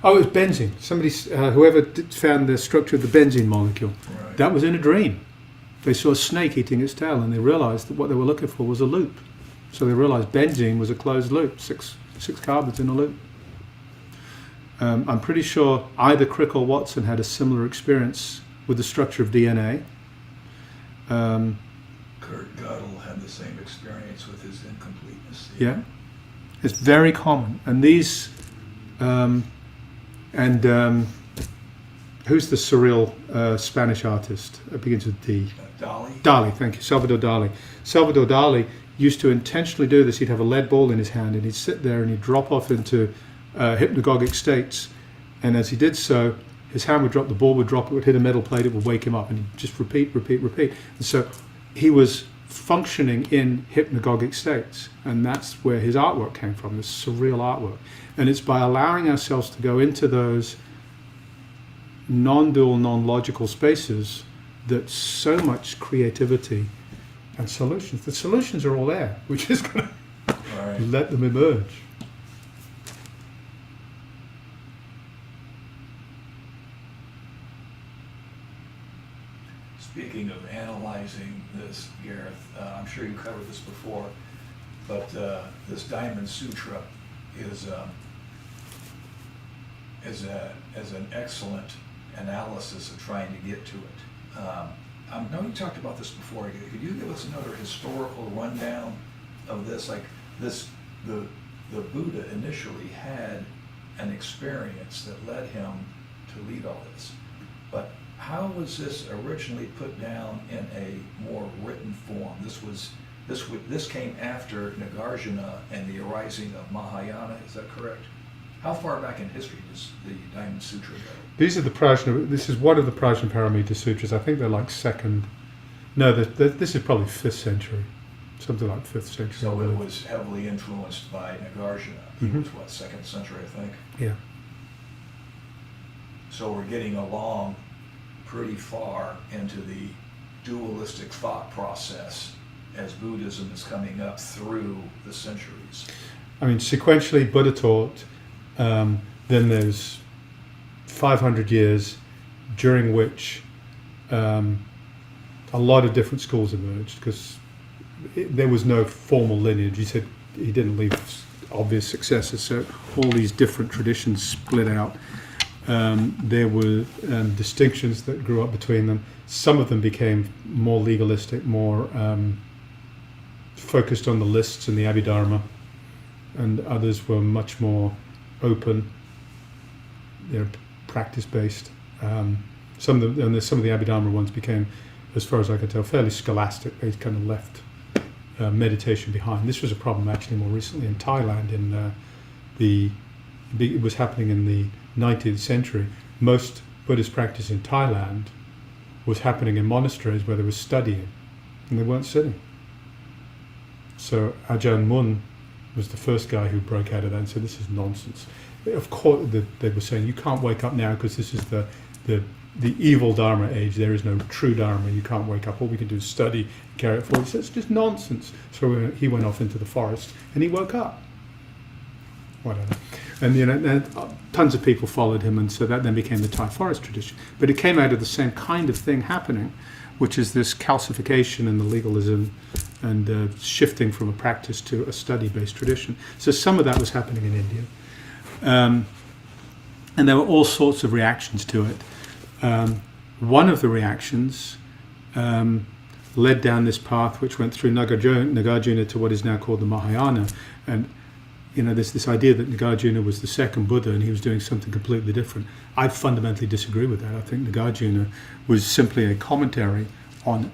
Oh, it was benzene. Somebody, whoever found the structure of the benzene molecule, Right. that was in a dream. They saw a snake eating its tail, and they realized that what they were looking for was a loop. So they realized benzene was a closed loop, six carbons in a loop. I'm pretty sure either Crick or Watson had a similar experience with the structure of DNA. Kurt Gödel had the same experience with his incompleteness. Yeah, it's very common. And these, who's the surreal Spanish artist? It begins with D. Dali. Dali, thank you, Salvador Dali. Salvador Dali used to intentionally do this. He'd have a lead ball in his hand and he'd sit there and he'd drop off into hypnagogic states. And as he did so, his hand would drop, the ball would drop, it would hit a metal plate, it would wake him up, and he'd just repeat. And so he was functioning in hypnagogic states, and that's where his artwork came from, this surreal artwork. And it's by allowing ourselves to go into those non-dual, non-logical spaces that so much creativity and solutions, the solutions are all there. We're just going to Right. let them emerge. speaking of analyzing this, Gareth, I'm sure you covered this before, but this Diamond Sutra is an excellent analysis of trying to get to it. I know you talked about this before. Could you give us another historical rundown of this? Like this, the Buddha initially had an experience that led him to lead all this, but how was this originally put down in a more written form? This came after Nagarjuna and the arising of Mahayana. Is that correct? How far back in history does the Diamond Sutra go? These are the Prajna. This is one of the Prajnaparamita sutras. I think they're like second. No, this is probably 5th century, something like 5th century. So it was heavily influenced by Nagarjuna. He was what, 2nd century, I think. Yeah. So we're getting along pretty far into the dualistic thought process as Buddhism is coming up through the centuries. I mean, sequentially, Buddha taught. Then there's 500 years during which a lot of different schools emerged because there was no formal lineage. He said he didn't leave obvious successors, so all these different traditions split out. There were distinctions that grew up between them. Some of them became more legalistic, more focused on the lists and the Abhidharma, and others were much more open, practice-based. Some of the Abhidharma ones became, as far as I can tell, fairly scholastic. They kind of left meditation behind. This was a problem actually more recently in Thailand. It was happening in the 19th century. Most Buddhist practice in Thailand was happening in monasteries where they were studying, and they weren't sitting. So Ajahn Mun was the first guy who broke out of that and said, this is nonsense. Of course, they were saying, you can't wake up now because this is the evil Dharma age. There is no true Dharma. You can't wake up. All we can do is study, carry it forward. He said, it's just nonsense. So he went off into the forest and he woke up. Whatever. And tons of people followed him, and so that then became the Thai forest tradition. But it came out of the same kind of thing happening, which is this calcification and the legalism and shifting from a practice to a study-based tradition. So some of that was happening in India. And there were all sorts of reactions to it. One of the reactions led down this path which went through Nagarjuna to what is now called the Mahayana. And there's this idea that Nagarjuna was the second Buddha and he was doing something completely different. I fundamentally disagree with that. I think Nagarjuna was simply a commentary on,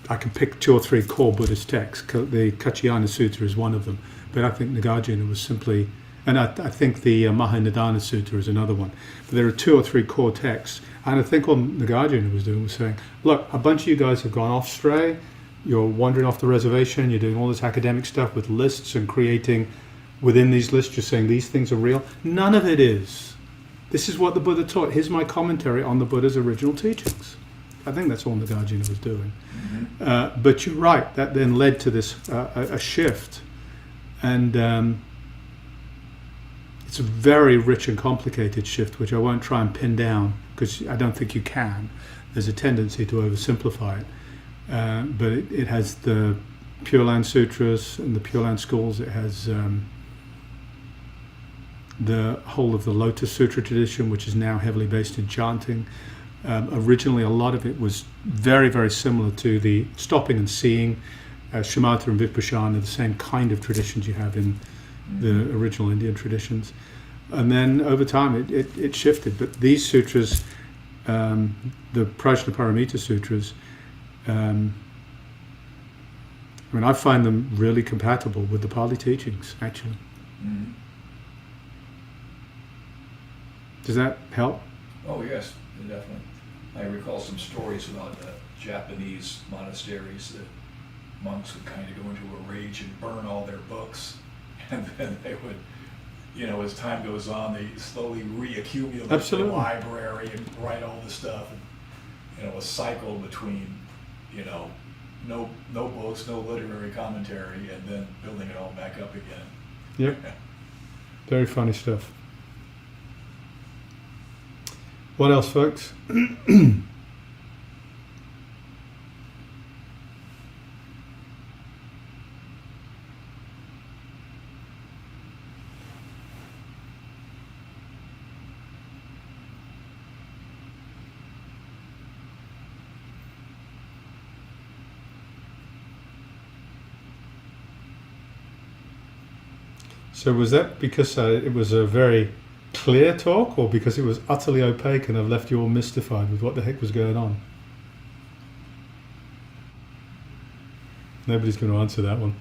I can pick 2 or 3 core Buddhist texts. The Kaccayana Sutra is one of them. But I think Nagarjuna was simply, and I think the Mahanidana Sutra is another one. But there are 2 or 3 core texts. And I think what Nagarjuna was doing was saying, look, a bunch of you guys have gone off stray. You're wandering off the reservation. You're doing all this academic stuff with lists and creating within these lists. You're saying these things are real. None of it is. This is what the Buddha taught. Here's my commentary on the Buddha's original teachings. I think that's all Nagarjuna was doing. Mm-hmm. But you're right. That then led to this a shift. And it's a very rich and complicated shift, which I won't try and pin down because I don't think you can. There's a tendency to oversimplify it. But it has the Pure Land Sutras and the Pure Land schools. It has the whole of the Lotus Sutra tradition, which is now heavily based in chanting. Originally, a lot of it was very, very similar to the stopping and seeing. Shamatha and Vipassana are the same kind of traditions you have in the original Indian traditions. And then over time, it shifted. But these sutras, the Prajnaparamita Sutras, I find them really compatible with the Pali teachings, actually. Mm-hmm. Does that help? Oh, yes, definitely. I recall some stories about Japanese monasteries that monks would kind of go into a rage and burn all their books, and then they would, as time goes on, they slowly reaccumulate the library and write all the stuff, and a cycle between no books, no literary commentary, and then building it all back up again. Yep. Very funny stuff. What else, folks? So was that because it was a very clear talk, or because it was utterly opaque and I've left you all mystified with what the heck was going on? Nobody's going to answer that one.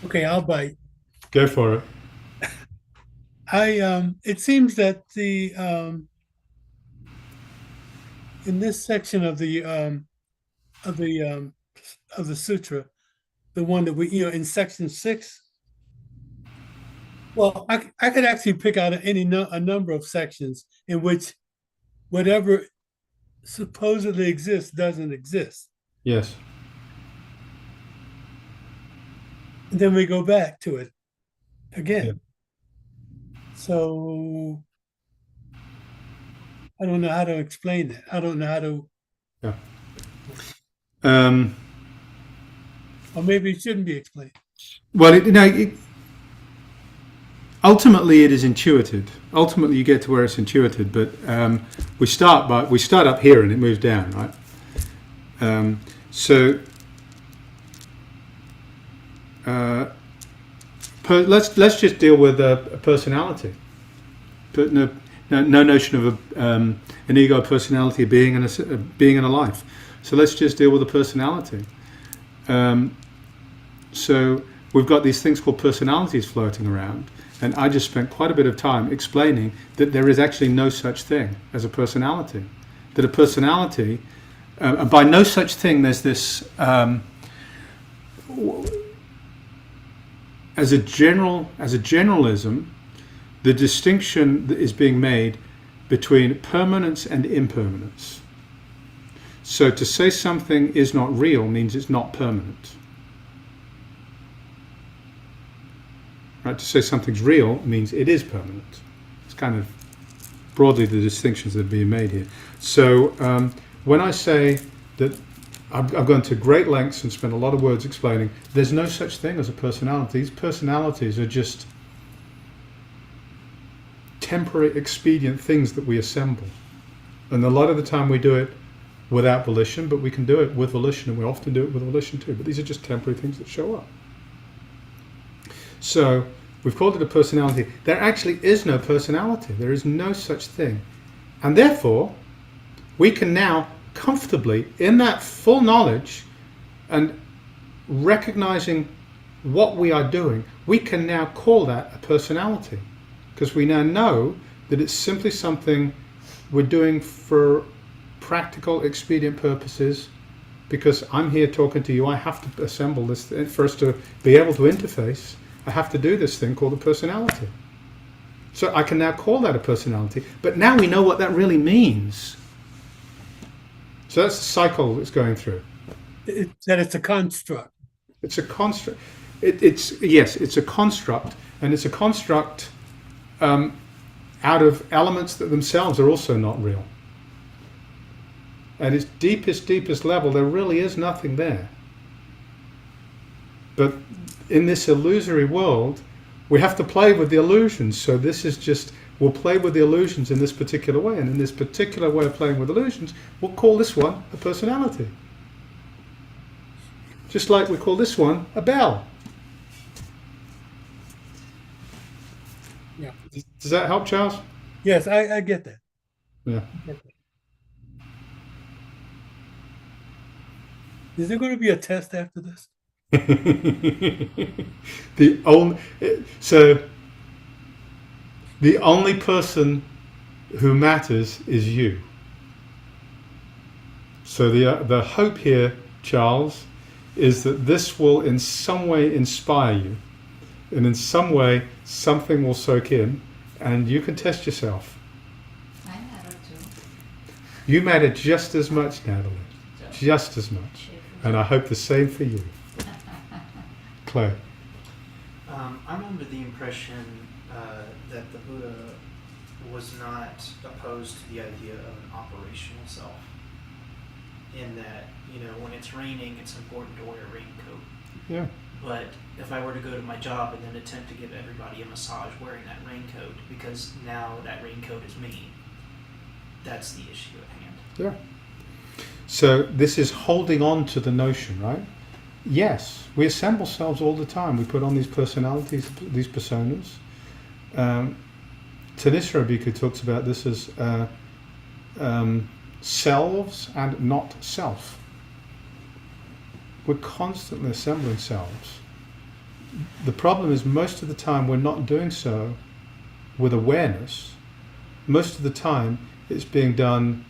Okay, I'll bite. Go for it. It seems that the in this section of the sutra, the one that we, in section 6. Well, I could actually pick out a number of sections in which whatever supposedly exists doesn't exist. Yes. And then we go back to it again. Yeah. So I don't know how to explain that. I don't know how to, Yeah. or maybe it shouldn't be explained. Well, ultimately it is intuited. Ultimately, you get to where it's intuited. But we start up here and it moves down, right? Let's just deal with a personality. But no notion of an ego, personality, being in a life. So let's just deal with a personality. So we've got these things called personalities floating around, and I just spent quite a bit of time explaining that there is actually no such thing as a personality. That a personality, and by no such thing, there's this. As a generalism, the distinction that is being made between permanence and impermanence. So to say something is not real means it's not permanent. Right? To say something's real means it is permanent. It's kind of broadly the distinctions that are being made here. So when I say that I've gone to great lengths and spent a lot of words explaining there's no such thing as a personality. These personalities are just temporary expedient things that we assemble. And a lot of the time we do it without volition, but we can do it with volition, and we often do it with volition too. But these are just temporary things that show up. So we've called it a personality. There actually is no personality. There is no such thing. And therefore, we can now comfortably, in that full knowledge and recognizing what we are doing, we can now call that a personality, because we now know that it's simply something we're doing for practical, expedient purposes. Because I'm here talking to you, I have to assemble this for us to be able to interface. I have to do this thing called a personality. So I can now call that a personality, but now we know what that really means. So that's the cycle it's going through. That it's a construct. It's a construct. It's a construct, and it's a construct out of elements that themselves are also not real. At its deepest level, there really is nothing there. But in this illusory world, we have to play with the illusions. So this is just, we'll play with the illusions in this particular way. And in this particular way of playing with illusions, we'll call this one a personality. Just like we call this one a bell. Yeah. Does that help, Charles? Yes, I get that. Yeah. Is there going to be a test after this? the only person who matters is you. So the hope here, Charles, is that this will in some way inspire you, and in some way something will soak in, and you can test yourself. I matter too. You matter just as much, Natalie, just as much, and I hope the same for you. Claire. I'm under the impression that the Buddha was not opposed to the idea of an operational self. In that, when it's raining, it's important to wear a raincoat. Yeah. But if I were to go to my job and then attempt to give everybody a massage wearing that raincoat, because now that raincoat is me, that's the issue at hand. Yeah. So this is holding on to the notion, right? Yes, we assemble selves all the time. We put on these personalities, these personas. Tanisra Bhikkhu talks about this as selves and not self. We're constantly assembling selves. The problem is most of the time we're not doing so with awareness. Most of the time it's being done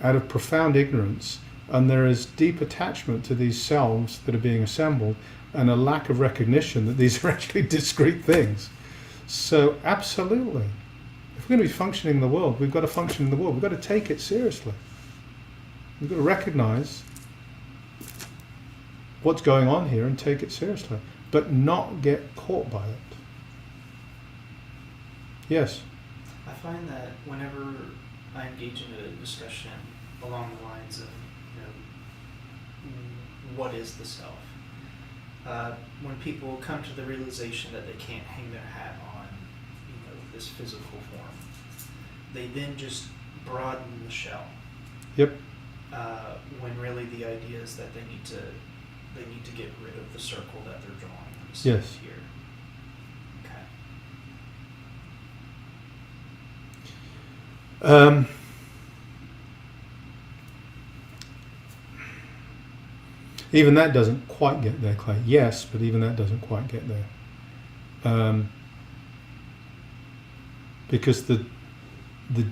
out of profound ignorance, and there is deep attachment to these selves that are being assembled and a lack of recognition that these are actually discrete things. So absolutely, if we're going to be functioning in the world, we've got to function in the world. We've got to take it seriously. We've got to recognize what's going on here and take it seriously, but not get caught by it. Yes? I find that whenever I engage in a discussion along the lines of, what is the self? When people come to the realization that they can't hang their hat on, this physical form, they then just broaden the shell. Yep. When really the idea is that they need to get rid of the circle that they're drawing. Yes. Here. Okay. Even that doesn't quite get there, Clay. Yes, but even that doesn't quite get there. Because the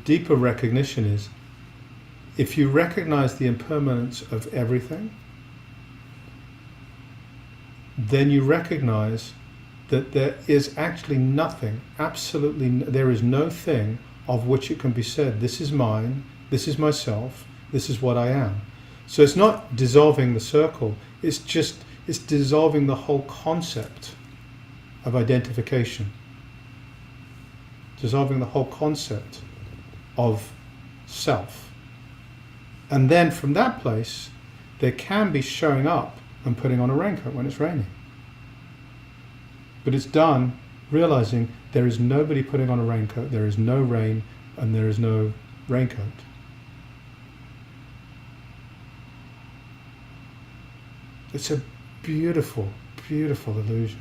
deeper recognition is, if you recognize the impermanence of everything, then you recognize that there is actually nothing, there is no thing of which it can be said, this is mine, this is myself, this is what I am. So it's not dissolving the circle, it's dissolving the whole concept of identification. Dissolving the whole concept of self. And then from that place, there can be showing up and putting on a raincoat when it's raining. But it's done realizing there is nobody putting on a raincoat, there is no rain, and there is no raincoat. It's a beautiful, beautiful illusion.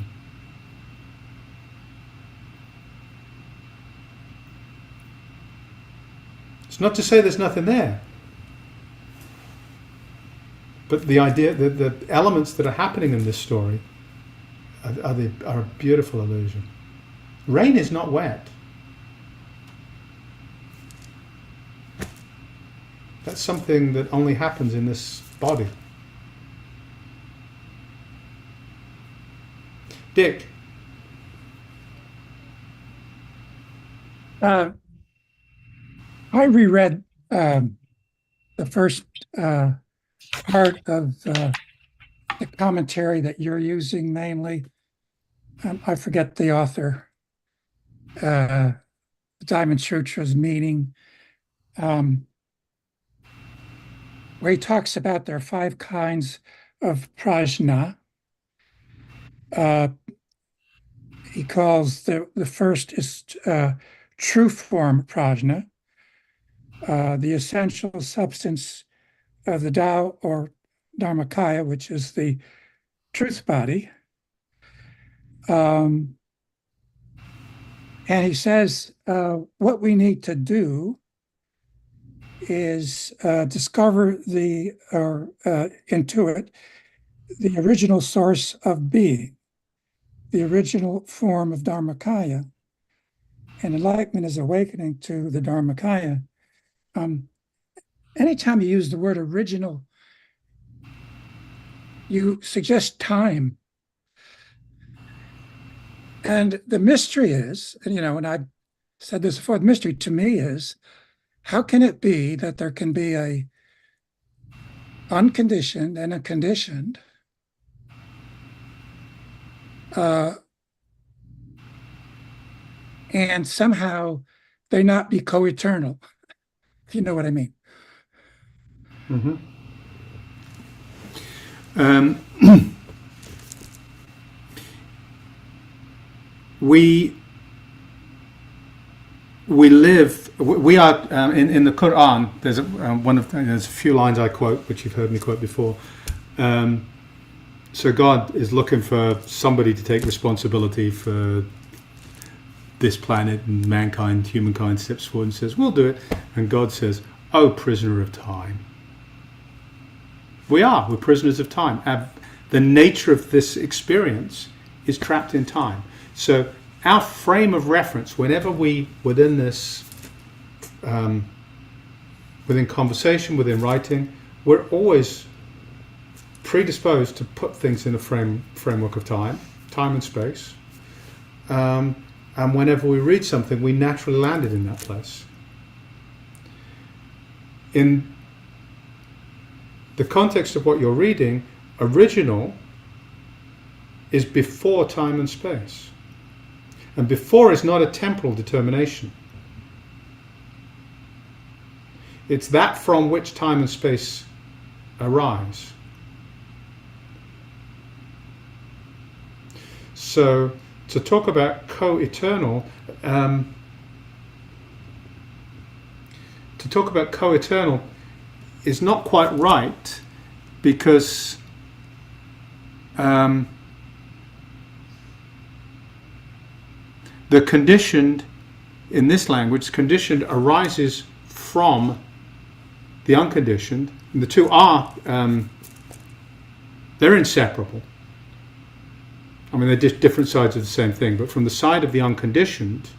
It's not to say there's nothing there, but the idea, the elements that are happening in this story are a beautiful illusion. Rain is not wet. That's something that only happens in this body. Dick. I reread the first part of the commentary that you're using mainly. I forget the author. Diamond Sutra's meaning, where he talks about there are 5 kinds of prajna. He calls the first is true form prajna, the essential substance of the Tao or Dharmakaya, which is the truth body. And he says what we need to do is discover intuit the original source of being, the original form of Dharmakaya. And enlightenment is awakening to the Dharmakaya. Anytime you use the word original, you suggest time. And the mystery is, and I said this before, the mystery to me is, how can it be that there can be a unconditioned and a conditioned, and somehow they not be co-eternal, if you know what I mean? Mm-hmm. We are in the Quran. There's a few lines I quote, which you've heard me quote before. So God is looking for somebody to take responsibility for this planet, and mankind, humankind steps forward and says, we'll do it. And God says, oh, prisoner of time. We're prisoners of time. The nature of this experience is trapped in time. So our frame of reference, whenever we, within this, within conversation, within writing, we're always predisposed to put things in a framework of time and space. And whenever we read something, we naturally land it in that place. In the context of what you're reading, original is before time and space. And before is not a temporal determination. It's that from which time and space arise. So to talk about co-eternal, is not quite right, because the conditioned, in this language, conditioned arises from the unconditioned, and the two are, they're inseparable. I mean, they're just different sides of the same thing, but from the side of the unconditioned,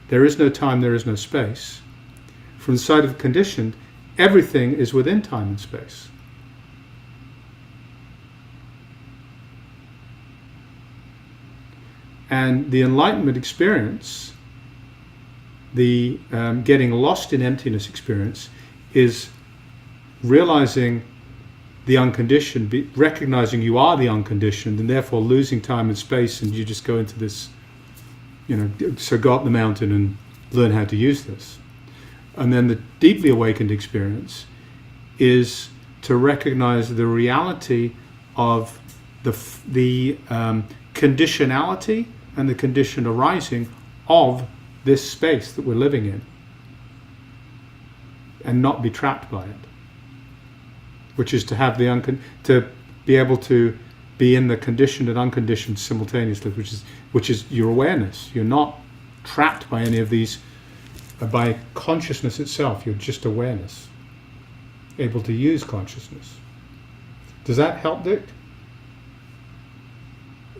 there is no time, there is no space. From the side of the conditioned, everything is within time and space. And the enlightenment experience, the getting lost in emptiness experience, is realizing the unconditioned, recognizing you are the unconditioned, and therefore losing time and space, and you just go into this, so go up the mountain and learn how to use this. And then the deeply awakened experience is to recognize the reality of the conditionality and the conditioned arising of this space that we're living in, and not be trapped by it. Which is to have to be able to be in the conditioned and unconditioned simultaneously, which is your awareness. You're not trapped by any of these, by consciousness itself. You're just awareness, able to use consciousness. Does that help, Dick?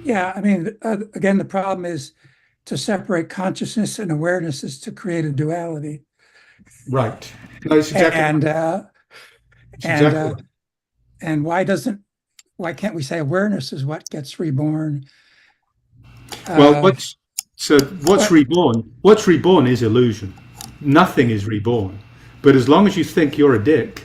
Yeah, I mean, again, the problem is to separate consciousness and awareness is to create a duality. Right. No, it's exactly and why can't we say awareness is what gets reborn? Well, what's reborn? What's reborn is illusion. Nothing is reborn. But as long as you think you're a dick,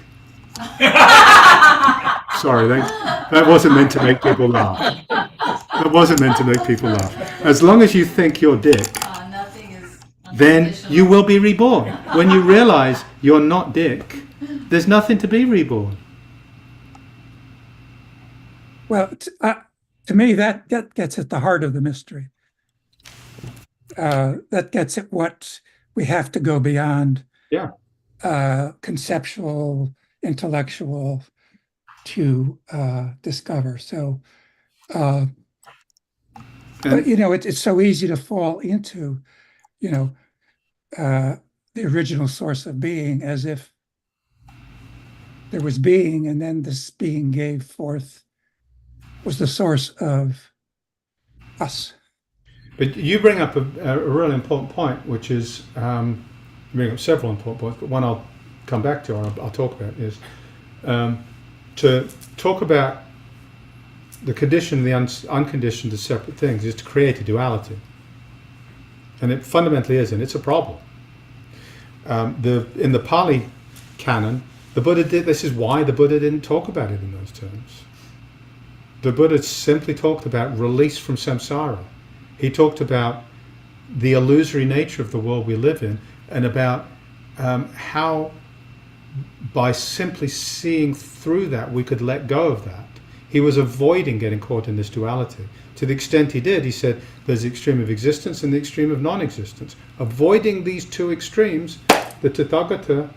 sorry, that wasn't meant to make people laugh. That wasn't meant to make people laugh. As long as you think you're dick, Nothing is then you will be reborn. When you realize you're not dick, there's nothing to be reborn. Well, to me, that gets at the heart of the mystery. That gets at what we have to go beyond. Yeah. Conceptual, intellectual to discover. So, but it's so easy to fall into, the original source of being, as if there was being, and then this being gave forth, was the source of us. But you bring up a really important point, which is, you bring up several important points, but one I'll come back to, or I'll talk about, is to talk about the conditioned and the unconditioned as separate things is to create a duality. And it fundamentally is, and it's a problem. In the Pali canon, the Buddha this is why the Buddha didn't talk about it in those terms. The Buddha simply talked about release from samsara. He talked about the illusory nature of the world we live in, and about how by simply seeing through that we could let go of that. He was avoiding getting caught in this duality. To the extent he did, he said there's the extreme of existence and the extreme of non-existence. Avoiding these two extremes, the Tathagata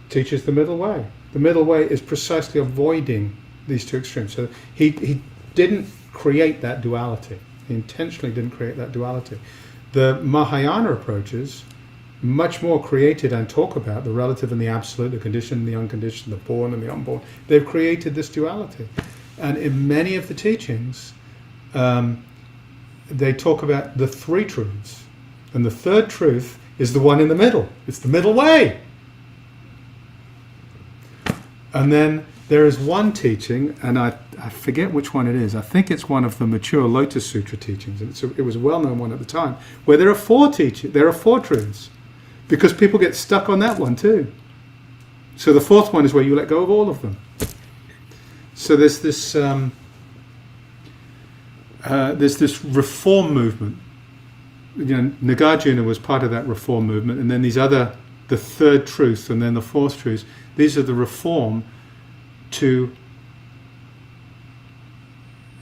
teaches the middle way. The middle way is precisely avoiding these two extremes. So he didn't create that duality. He intentionally didn't create that duality. The Mahayana approaches much more created and talk about the relative and the absolute, the conditioned and the unconditioned, the born and the unborn. They've created this duality. And in many of the teachings, they talk about the three truths. And the third truth is the one in the middle. It's the middle way. And then there is one teaching, and I forget which one it is. I think it's one of the mature Lotus Sutra teachings. And it was a well-known one at the time, where there are four truths. Because people get stuck on that one too. So the fourth one is where you let go of all of them. So there's this reform movement. Nagarjuna was part of that reform movement, and then the third truth, and then the fourth truth. These are the reform to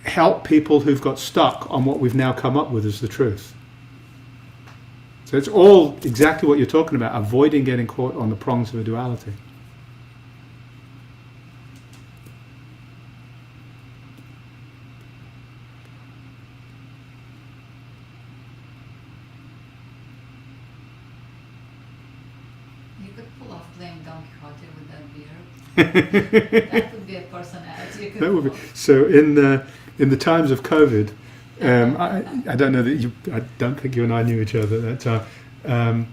help people who've got stuck on what we've now come up with as the truth. So it's all exactly what you're talking about, avoiding getting caught on the prongs of a duality. You could pull off playing Don Quixote with that beard. That would be a personality you could That would be, pull. so in the times of COVID, I don't know that I don't think you and I knew each other at that time.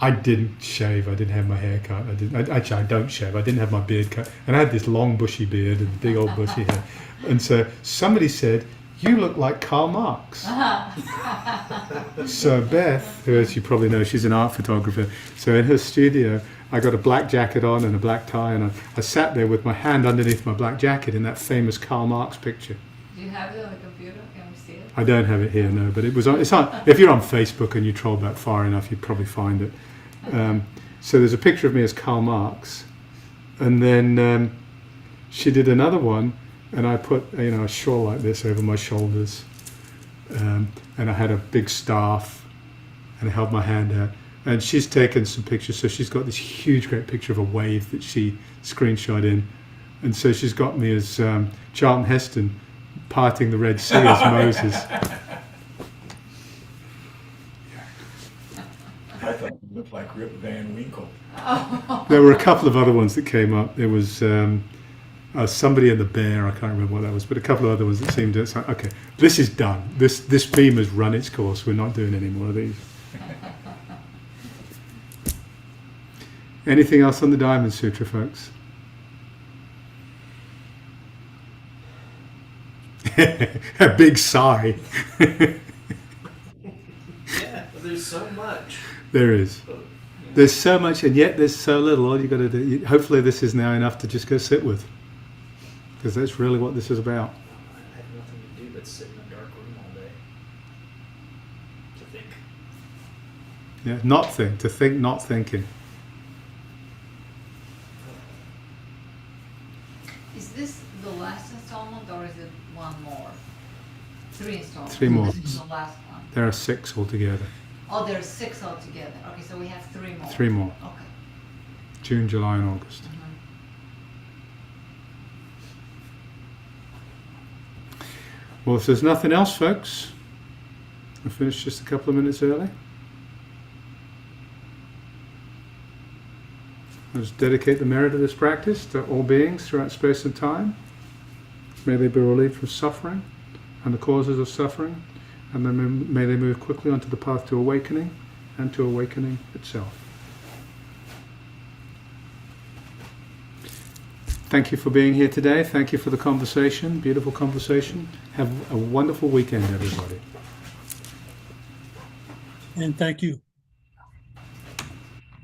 I didn't shave. I didn't have my hair cut. I don't shave. I didn't have my beard cut, and I had this long bushy beard and big old bushy hair. And so somebody said, "You look like Karl Marx." So Beth, who, as you probably know, she's an art photographer. So in her studio, I got a black jacket on and a black tie, and I sat there with my hand underneath my black jacket in that famous Karl Marx picture. Do you have it on the computer? Can we see it? I don't have it here, no, but it's on. If you're on Facebook and you troll back far enough, you'd probably find it. So there's a picture of me as Karl Marx, and then she did another one, and I put a shawl like this over my shoulders, and I had a big staff, and I held my hand out. And she's taken some pictures, so she's got this huge, great picture of a wave that she screenshot in, and so she's got me as Charlton Heston parting the Red Sea as Moses. I thought it looked like Rip Van Winkle. There were a couple of other ones that came up. There was somebody in the bear. I can't remember what that was, but a couple of other ones that seemed to. It's like, okay, this is done. This beam has run its course. We're not doing any more of these. Anything else on the Diamond Sutra, folks? A big sigh. Yeah, but there's so much. There is. There's so much, and yet there's so little. All you got to do. Hopefully, this is now enough to just go sit with, because that's really what this is about. I have nothing to do but sit in a dark room all day to think. Yeah, not think. To think, not thinking. Is this the last installment, or is it one more? 3 installments. 3 more. This is the last one. There are 6 altogether. Oh, there's 6 altogether. Okay, so we have 3 more. 3 more. Okay. June, July, and August. Well, if there's nothing else, folks, I finished just a couple of minutes early. Let's dedicate the merit of this practice to all beings throughout space and time. May they be relieved from suffering and the causes of suffering, and then may they move quickly onto the path to awakening and to awakening itself. Thank you for being here today. Thank you for the conversation, beautiful conversation. Have a wonderful weekend, everybody. And thank you.